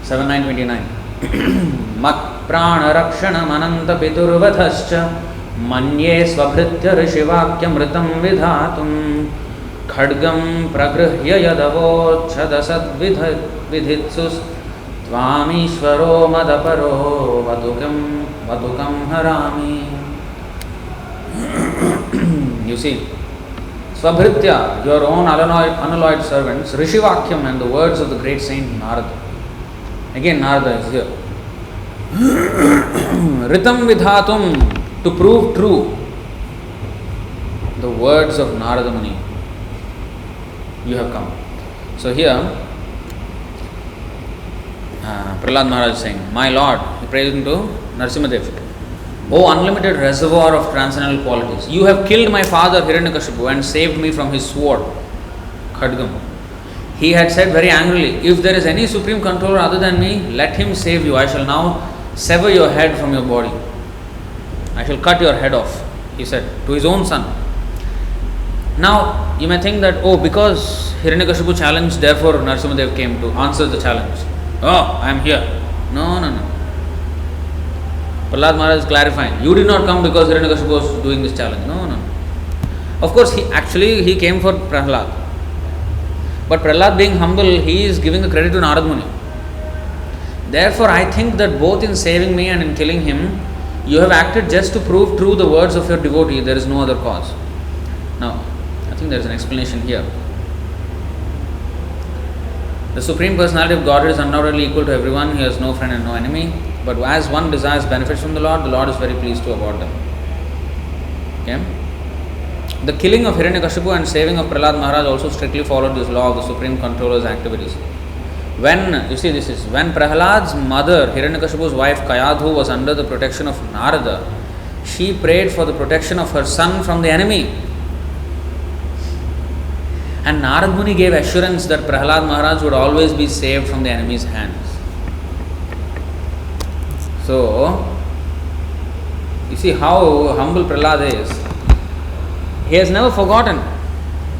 7:9:29. Mat prana rakshanam ananta piturvadhascha manye svabhritya rishivakyam ritam vidhatum khadgam pragrihya yadavochhadasad vidhitsus tvamishvaro madaparo vatukam harami. You see, Svabhritya, your own unalloyed servants, Rishivakyam, and the words of the great saint Narada. Again, Narada is here. Ritam Vidhatum, to prove true the words of Narada Muni. You have come. So here, Prahlad Maharaj is saying, my Lord, he prays to Narasimhadev, O unlimited reservoir of transcendental qualities, you have killed my father Hiranyakashipu and saved me from his sword, Khadgam. He had said very angrily, if there is any supreme controller other than me, let him save you. I shall now sever your head from your body. I shall cut your head off, he said, to his own son. Now, you may think that, oh, because Hiranyakashipu challenged, therefore Narasimhadev came to answer the challenge. Oh, I am here. No. Prahlad Maharaj is clarifying. You did not come because Hiranyakashipu was doing this challenge. No. Of course, he came for Prahlad. But Prahlad being humble, he is giving the credit to Narad Muni. Therefore, I think that both in saving me and in killing him, you have acted just to prove true the words of your devotee. There is no other cause. Now, I think there is an explanation here. The Supreme Personality of Godhead is undoubtedly equal to everyone. He has no friend and no enemy. But as one desires benefits from the Lord is very pleased to award them. Okay? The killing of Hiranyakashipu and saving of Prahlad Maharaj also strictly followed this law of the Supreme Controller's activities. When Prahlad's mother, Hiranyakashipu's wife Kayadhu, was under the protection of Narada, she prayed for the protection of her son from the enemy. And Narad Muni gave assurance that Prahlad Maharaj would always be saved from the enemy's hands. So, you see how humble Prahlad is. He has never forgotten.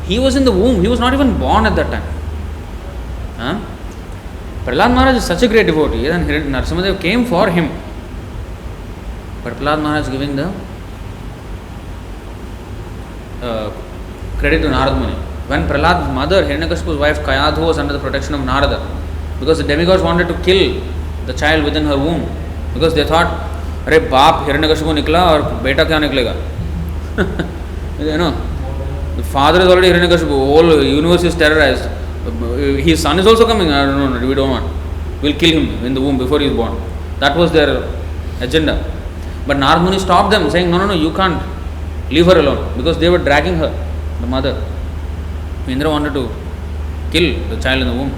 He was in the womb. He was not even born at that time. Prahlad Maharaj is such a great devotee, and Narasimhadev came for him. But Prahlad Maharaj is giving the credit to Narad Muni. When Prahlad's mother, Hiranyakashipu's wife Kayadhu, was under the protection of Narada, because the demigods wanted to kill the child within her womb, because they thought, "Arey baap Hiranyakashipu nikla aur beta kya niklega?" The father is already Hiranyakashipu, whole universe is terrorized. His son is also coming. No, we don't want. We'll kill him in the womb before he is born. That was their agenda. But Narad Muni stopped them, saying, No, you can't. Leave her alone. Because they were dragging her, the mother. Indra wanted to kill the child in the womb.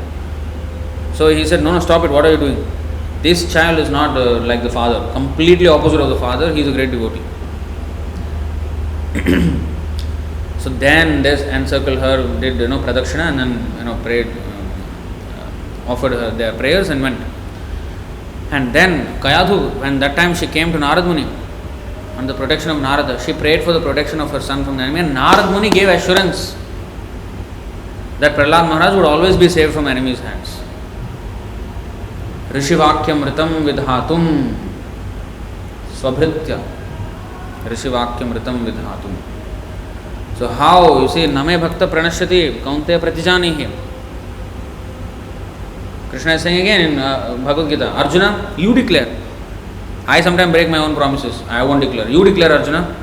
So he said, No, stop it. What are you doing? This child is not like the father. Completely opposite of the father. He is a great devotee. So then they encircled her, did pradakshina, and then prayed, offered her their prayers and went. And then Kayadhu, when that time she came to Narad Muni under the protection of Narada, she prayed for the protection of her son from the enemy, and Narad Muni gave assurance that Prahlad Maharaj would always be saved from enemy's hands. ऋषिवाक्यमृतं विधातुं स्वभृत्य ऋषिवाक्यमृतं विधातुं. So how, you see, name bhakta pranashyati kaunteya pratijanihi. Krishna is saying again in Bhagavad Gita, Arjuna, you declare. I sometimes break my own promises. I won't declare. You declare, Arjuna.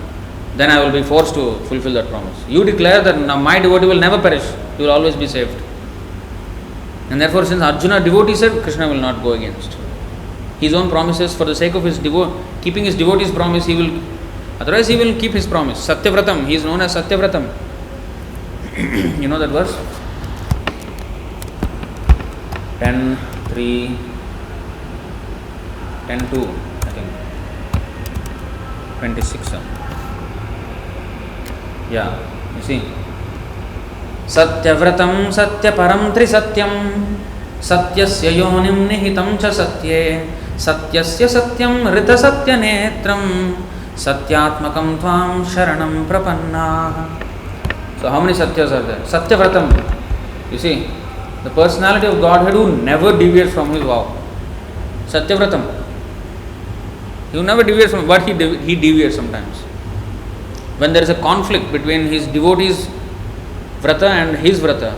Then I will be forced to fulfill that promise. You declare that my devotee will never perish. He will always be saved. And therefore, since Arjuna devotee said, Krishna will not go against his own promises for the sake of his keeping his devotee's promise. He will, otherwise he will keep his promise. Satyavratam. He is known as Satyavratam. You know that verse? 10:3, 10:2, I think. 26. Yeah, you see. Satyavratam satyaparam trisatyam satyasya yonim nihitam cha satye satyasya satyam rita satya netram satyatmakam tvam sharanam prapanna. So how many satyas are there? Satyavratam. You see, the personality of Godhead who never deviates from his vow. Satyavratam. He will never deviate from, but he deviates sometimes. When there is a conflict between his devotee's vrata and his vrata,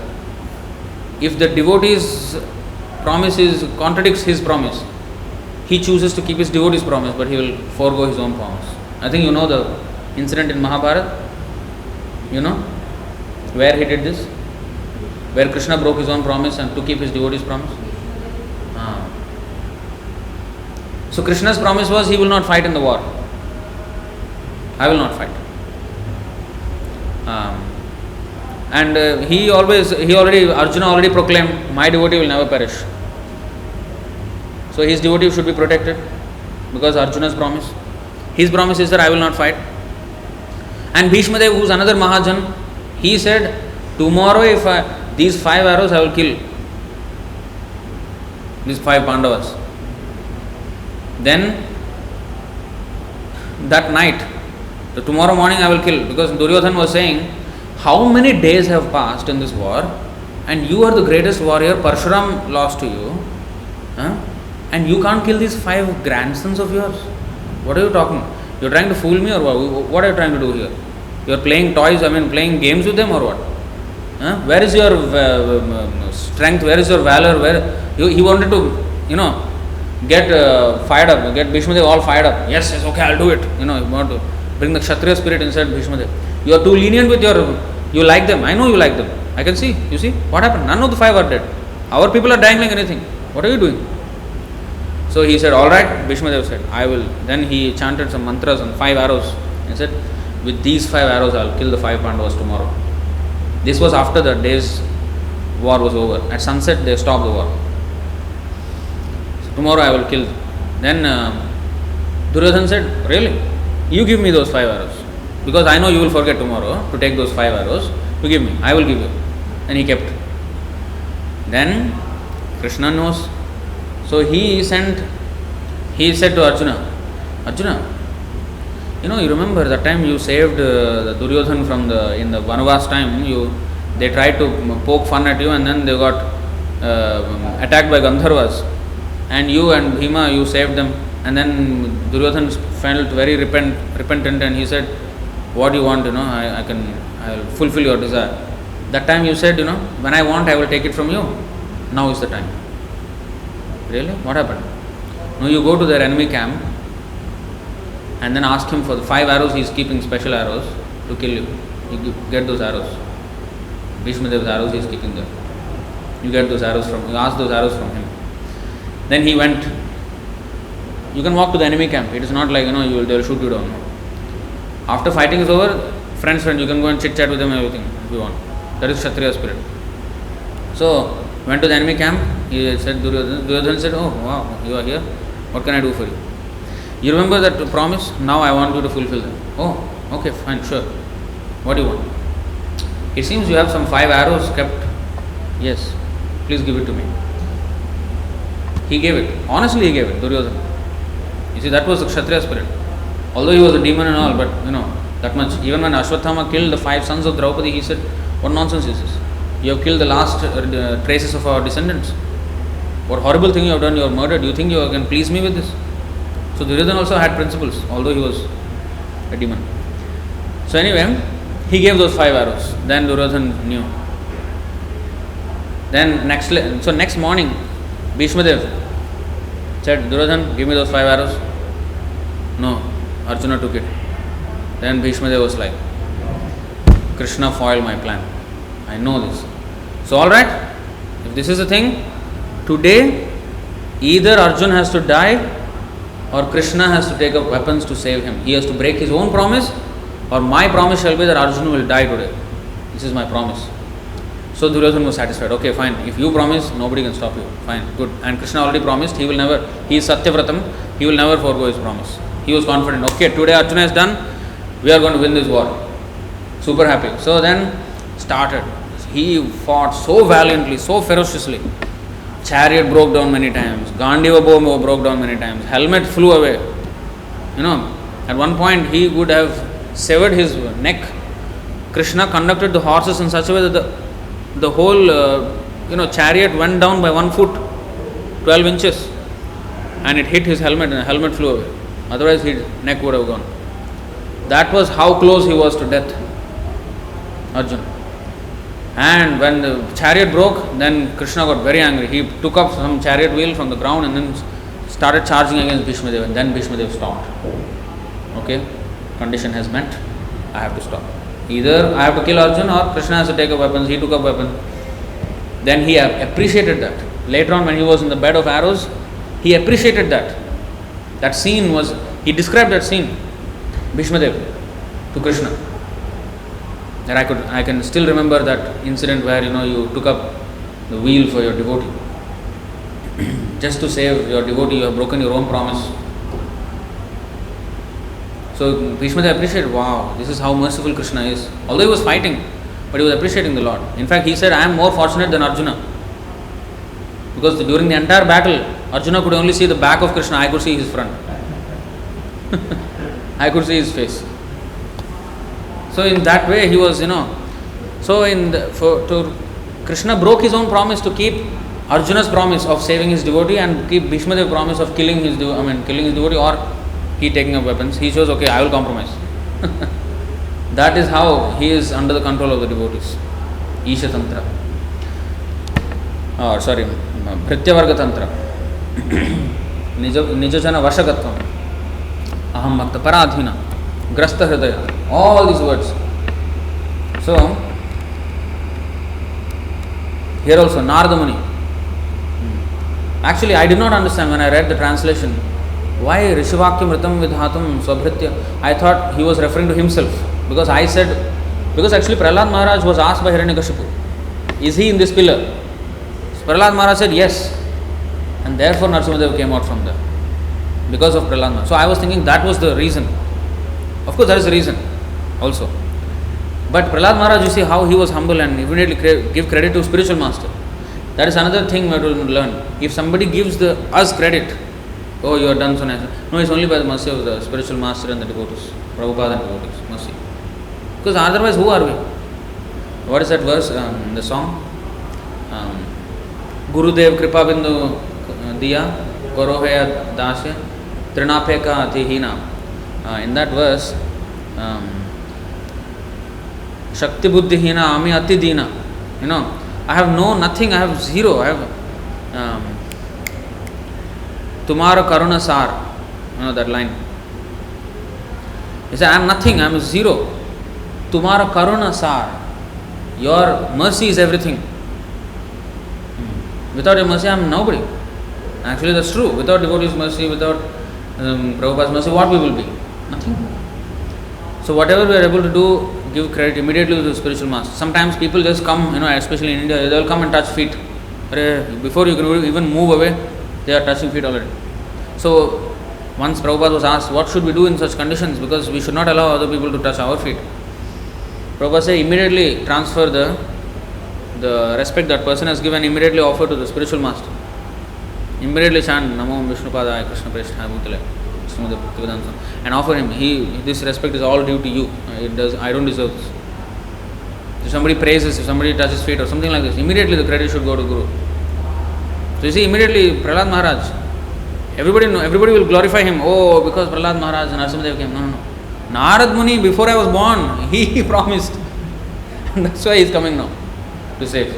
if the devotee's promise contradicts his promise, he chooses to keep his devotee's promise, but he will forego his own promise. I think you know the incident in Mahabharata, you know, where he did this, where Krishna broke his own promise and to keep his devotee's promise. So Krishna's promise was he will not fight in the war. I will not fight. And Arjuna already proclaimed, my devotee will never perish. So his devotee should be protected because Arjuna's promise. His promise is that I will not fight. And Bhishma Dev, who is another Mahajan, he said, tomorrow if these 5 arrows I will kill. These 5 Pandavas. Then that night, tomorrow morning I will kill, because Duryodhana was saying, how many days have passed in this war and you are the greatest warrior, Parshuram lost to you, and you can't kill these 5 grandsons of yours. What are you talking? You are trying to fool me or what are you trying to do here? You are playing toys, playing games with them or what? Where is your strength? Where is your valor? He wanted to, get fired up, get Bhishma Dev all fired up. Yes, okay, I'll do it. He want to bring the Kshatriya spirit inside Bhishma Dev. You are too lenient with you like them. I know you like them. I can see. You see? What happened? None of the 5 are dead. Our people are dying like anything. What are you doing? So he said, all right. Bhishma Dev said, I will. Then he chanted some mantras and 5 arrows. He said, with these 5 arrows, I will kill the 5 Pandavas tomorrow. This was after the day's war was over. At sunset, they stopped the war. So tomorrow I will kill. Then Duryodhana said, really? You give me those 5 arrows. Because I know you will forget tomorrow to take those 5 arrows. You give me. I will give you. And he kept. Then Krishna knows. So he said to Arjuna, you remember that time you saved the Duryodhana in the Vanavas time, they tried to poke fun at you and then they got attacked by Gandharvas. And you and Bhima, you saved them. And then Duryodhana felt very repentant and he said, what do you want, I will fulfill your desire. That time you said, when I want, I will take it from you. Now is the time. Really? What happened? No, you go to their enemy camp and then ask him for the 5 arrows. He is keeping special arrows to kill you. You get those arrows. Bhishma Dev's arrows, he is keeping them. You get those arrows you ask those arrows from him. Then he went. You can walk to the enemy camp. It is not like, they will shoot you down. No. After fighting is over, friends, you can go and chit chat with them, everything, if you want. That is Kshatriya spirit. So, went to the enemy camp. He said, Duryodhana said, oh, wow, you are here. What can I do for you? You remember that promise? Now I want you to fulfill them. Oh, okay, fine, sure. What do you want? It seems you have some 5 arrows kept. Yes, please give it to me. He gave it. Honestly, he gave it, Duryodhana. You see, that was the Kshatriya spirit. Although he was a demon and all, but that much. Even when Ashwatthama killed the 5 sons of Draupadi, he said, what nonsense is this? You have killed the last traces of our descendants. What horrible thing you have done, you have murdered. Do you think you can please me with this? So Duryodhana also had principles, although he was a demon. So anyway, he gave those 5 arrows. Then Duryodhana knew. Then next morning, Bhishmadev said, Duryodhana, give me those 5 arrows. No, Arjuna took it. Then Bhishmadev was like, Krishna foiled my plan. I know this. So alright, if this is the thing, today either Arjuna has to die or Krishna has to take up weapons to save him. He has to break his own promise, or my promise shall be that Arjuna will die today. This is my promise. So Duryodhana was satisfied. Okay, fine. If you promise, nobody can stop you. Fine, good. And Krishna already promised, he is Satyavratam, he will never forego his promise. He was confident. Okay, today Arjuna is done, we are going to win this war. Super happy. So then started. He fought so valiantly, so ferociously. Chariot broke down many times. Gandiva bow broke down many times. Helmet flew away. At one point he would have severed his neck. Krishna conducted the horses in such a way that the whole chariot went down by 1 foot, 12 inches, and it hit his helmet, and the helmet flew away. Otherwise his neck would have gone. That was how close he was to death, Arjuna. And when the chariot broke, then Krishna got very angry. He took up some chariot wheel from the ground and then started charging against Bhishmadev, and then Bhishmadev stopped. Okay, condition has met, I have to stop. Either I have to kill Arjuna or Krishna has to take up weapons. He took up weapons. Then he appreciated that. Later on, when he was in the bed of arrows, he appreciated that. That scene was, he described that scene, Bhishmadev to Krishna. That I can still remember that incident where you took up the wheel for your devotee. Just to save your devotee, you have broken your own promise. So Bhishmadev appreciated, wow, this is how merciful Krishna is. Although he was fighting, but he was appreciating the Lord. In fact, he said, I am more fortunate than Arjuna. Because during the entire battle, Arjuna could only see the back of Krishna, I could see his front. I could see his face. So in that way he was, Krishna broke his own promise to keep Arjuna's promise of saving his devotee and keep Bhishmadev's promise of killing his devotee, or he taking up weapons. He chose, okay, I will compromise. That is how he is under the control of the devotees. Isha Tantra. Prityavarga Tantra. Nijajana Vashakatvam. Aham Bhakta Paradhina. Grasta Hridaya. All these words. So, here also Narada Muni. Actually, I did not understand when I read the translation. Why Rishivakyam Ritam Vidhatam Swabhritya? I thought he was referring to himself. Because actually Prahlad Maharaj was asked by Hiranyakashipu, is he in this pillar? So Prahlad Maharaj said yes. And therefore Narasimhadev came out from there. Because of Prahlad Maharaj. So I was thinking that was the reason. Of course, there is a reason also. But Prahlad Maharaj, you see how he was humble and immediately give credit to spiritual master. That is another thing we have to learn. If somebody gives us credit, oh, you have done so nice. No, it's only by the mercy of the spiritual master and the devotees. Prabhupada and devotees. Mercy. Because otherwise, who are we? What is that verse? The song? Gurudev Kripa Bindu Diya Koroheya Dasya Trinapeka Atihina. In that verse, Shakti Buddhi Hina Ami Ati Dina. I have nothing, I have zero. I have Tumara Karuna Sar. That line. He said, I am nothing, I am zero. Tumara Karuna Sar. Your mercy is everything. Without your mercy, I am nobody. Actually, that's true. Without devotees' mercy, without Prabhupada's mercy, what we will be? Nothing. So whatever we are able to do, give credit immediately to the spiritual master. Sometimes people just come, especially in India, they will come and touch feet. Before you can even move away, they are touching feet already. So once Prabhupada was asked, what should we do in such conditions? Because we should not allow other people to touch our feet. Prabhupada said, immediately transfer the respect that person has given, immediately offer to the spiritual master. Immediately chant Namo Vishnupadaya Krishna Preshthaya Bhutale and offer him. This respect is all due to you. I don't deserve this. If somebody praises, if somebody touches feet or something like this, immediately the credit should go to Guru. So you see, immediately Prahlad Maharaj, everybody will glorify him. Oh, because Prahlad Maharaj and Narasimhadev came. No. Narad Muni, before I was born, he promised. And that's why he is coming now to save.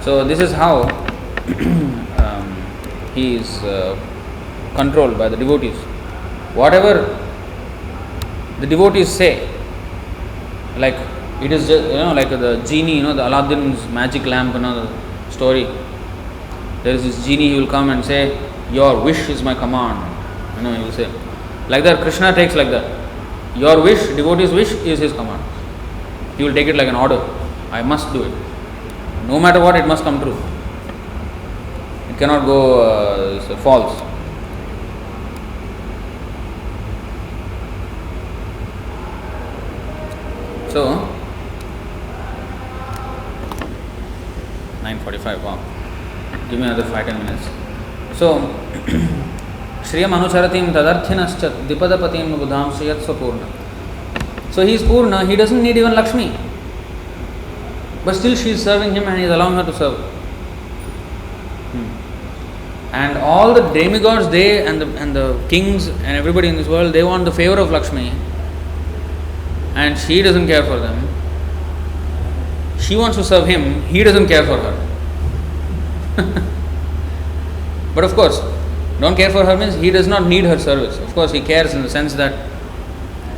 So this is how he is controlled by the devotees. Whatever the devotees say, like it is just, like the genie, the Aladdin's magic lamp, the story. There is this genie, he will come and say, your wish is my command. He will say. Like that, Krishna takes like that. Your wish, devotee's wish is his command. He will take it like an order. I must do it. No matter what, it must come true. It cannot go false. So, 9:45, wow. Give me another 5-10 minutes. So, Shriyam Anucharatim Tadarthinaschat Dipadapatim Budham Shriyat Swapurna. So he is Purna, he doesn't need even Lakshmi. But still she is serving him and he is allowing her to serve. And all the demigods, they and the kings and everybody in this world, they want the favor of Lakshmi. And she doesn't care for them. She wants to serve him, he doesn't care for her. But of course, don't care for her means he does not need her service. Of course, he cares in the sense that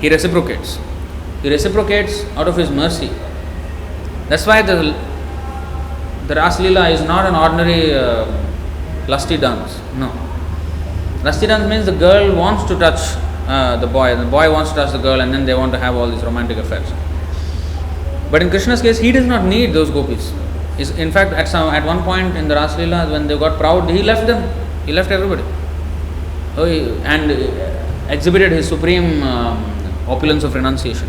he reciprocates. He reciprocates out of his mercy. That's why the Ras Leela is not an ordinary lusty dance. No. Lusty dance means the girl wants to touch the boy, and the boy wants to touch the girl, and then they want to have all these romantic affairs. But in Krishna's case, he does not need those gopis. In fact, at one point in the Ras Leela, when they got proud, he left them. He left everybody. And exhibited his supreme opulence of renunciation.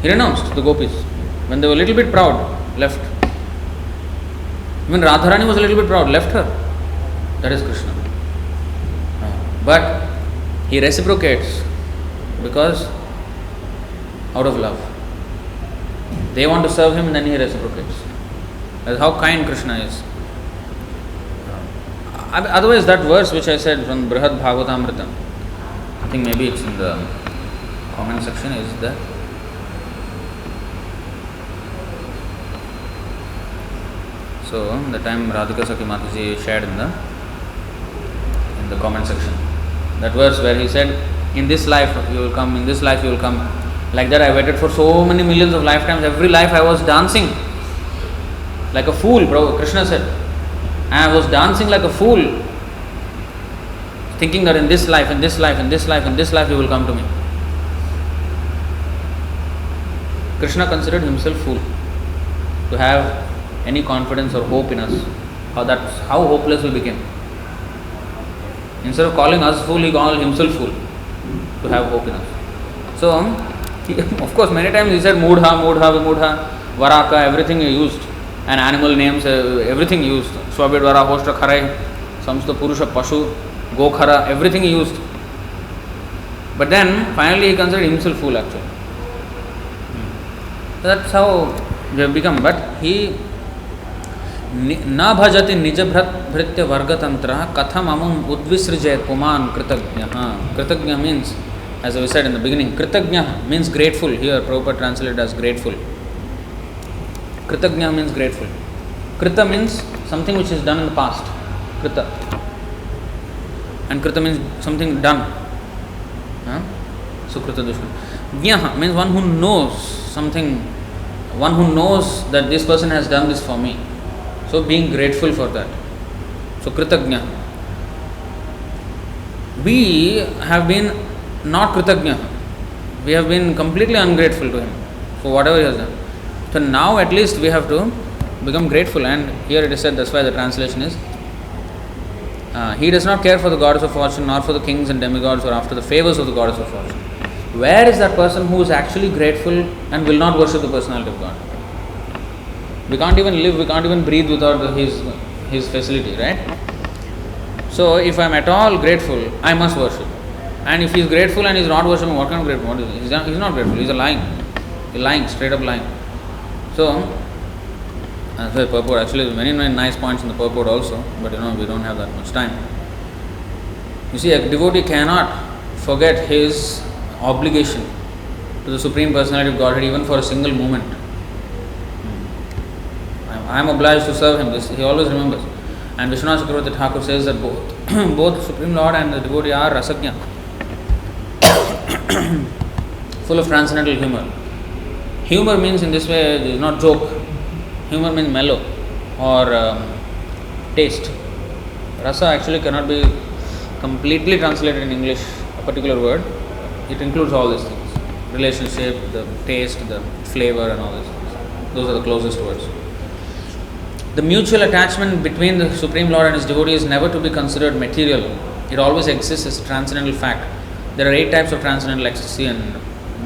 He renounced the gopis. When they were a little bit proud, left. Even Radharani was a little bit proud, left her. That is Krishna. But he reciprocates because out of love. They want to serve him and then he reciprocates. That's how kind Krishna is. Otherwise, that verse which I said from Brihad Bhagavatamrita, I think maybe it's in the comment section, is there? So, the time Radhika Sakhi Mataji shared in the comment section. That verse where he said, in this life you will come, in this life you will come. Like that I waited for so many millions of lifetimes. Every life I was dancing like a fool, Krishna said. And I was dancing like a fool, thinking that in this life, in this life, in this life, in this life you will come to me. Krishna considered himself fool to have any confidence or hope in us. How hopeless we became. Instead of calling us fool, he called himself fool to have hope in us. So, of course, many times he said Mudha, Vimudha, Varaka, everything he used, and animal names, everything he used. Swabidvara, Hoshta Kharai, Samsta Purusha Pashu, Gokhara, everything he used. But then, finally, he considered himself fool actually. So that's how we have become. But he na bhajati nijabhritya vargatantra katham amum udvisrijayat puman kritagnya. Kritagnya means, as we said in the beginning, kritagnya means grateful. Here Prabhupada translated as grateful. Kritagnya means grateful. Krita means something which is done in the past. Krita. And krita means something done. Sukrita dushman. Gyaha means one who knows something, one who knows that this person has done this for me. So being grateful for that. So kritagnya. We have been not kritagnya. We have been completely ungrateful to him for whatever he has done. So now at least we have to become grateful, and here it is said, that's why the translation is, he does not care for the goddess of fortune, nor for the kings and demigods, or after the favors of the goddess of fortune. Where is that person who is actually grateful and will not worship the personality of God? We can't even live, we can't even breathe without his facility, right? So if I am at all grateful, I must worship. And if he is grateful and he is not worshiping, what kind of grateful? What is he? He is not grateful, he is lying. He is lying, straight up lying. So, And so the purport, actually, there are many, many nice points in the purport also, but we don't have that much time. You see, a devotee cannot forget his obligation to the Supreme Personality of Godhead even for a single moment. I am obliged to serve him. This he always remembers. And Vishwanath Chakravarti Thakur says that both Supreme Lord and the devotee are rasagya, full of transcendental humor. Humor means in this way, it is not joke. Humor means mellow or taste. Rasa actually cannot be completely translated in English, a particular word. It includes all these things. Relationship, the taste, the flavor and all these things. Those are the closest words. The mutual attachment between the Supreme Lord and His devotee is never to be considered material. It always exists as a transcendental fact. There are 8 types of transcendental ecstasy, and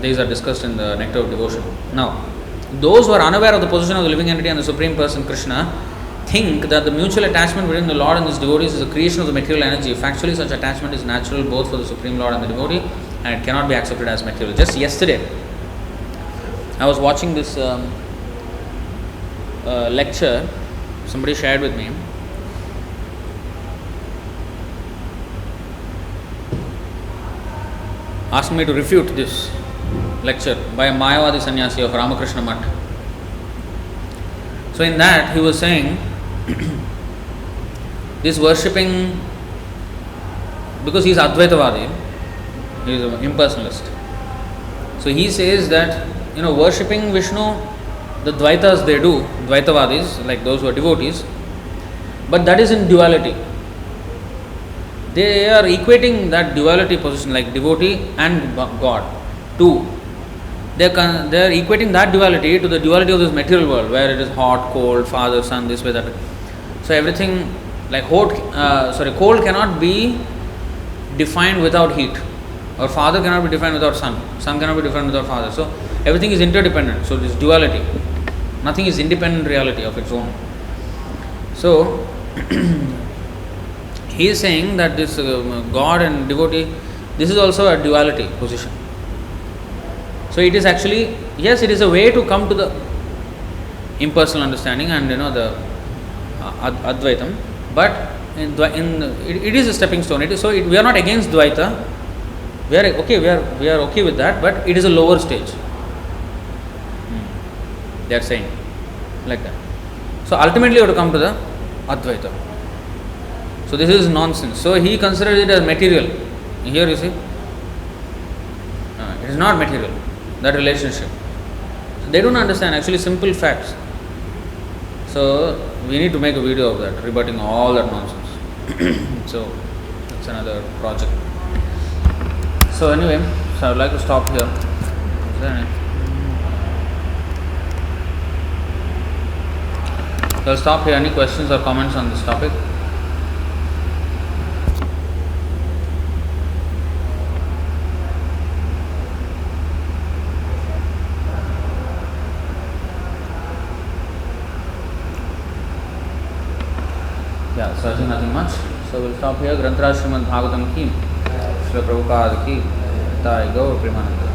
these are discussed in the Nectar of Devotion. Now, those who are unaware of the position of the living entity and the Supreme Person Krishna think that the mutual attachment between the Lord and His devotees is a creation of the material energy. Factually, such attachment is natural both for the Supreme Lord and the devotee, and it cannot be accepted as material. Just yesterday, I was watching this lecture somebody shared with me. Asked me to refute this lecture by a Mayavadi sannyasi of Ramakrishna Math. So in that he was saying this worshipping, because he is Advaitavadi, he is an impersonalist. So he says that worshipping Vishnu, the Dvaitas they do, Dvaitavadis, like those who are devotees, but that is in duality. They are equating that duality position, like devotee and God, to they are equating that duality to the duality of this material world, where it is hot, cold, father, son, this way, that. So everything like cold cannot be defined without heat, or father cannot be defined without son cannot be defined without father. So everything is interdependent. So this duality, nothing is independent reality of its own. So he is saying that this God and devotee, this is also a duality position. So it is actually, yes, it is a way to come to the impersonal understanding and the Advaitam, but it is a stepping stone. We are not against Dvaita. We are okay with that, but it is a lower stage. They are saying like that. So ultimately you have to come to the Advaita. So this is nonsense. So he considers it as material. Here you see, it is not material, that relationship. So they don't understand actually simple facts. So we need to make a video of that, rebutting all that nonsense. So that's another project. So anyway, I would like to stop here. Is there any? So I'll stop here. Any questions or comments on this topic? Yeah, so I think nothing much. So we'll stop here. Grantaraj Srimad Bhagavatam ki, Srila Prabhupada ki, Jai Gaur Premananda.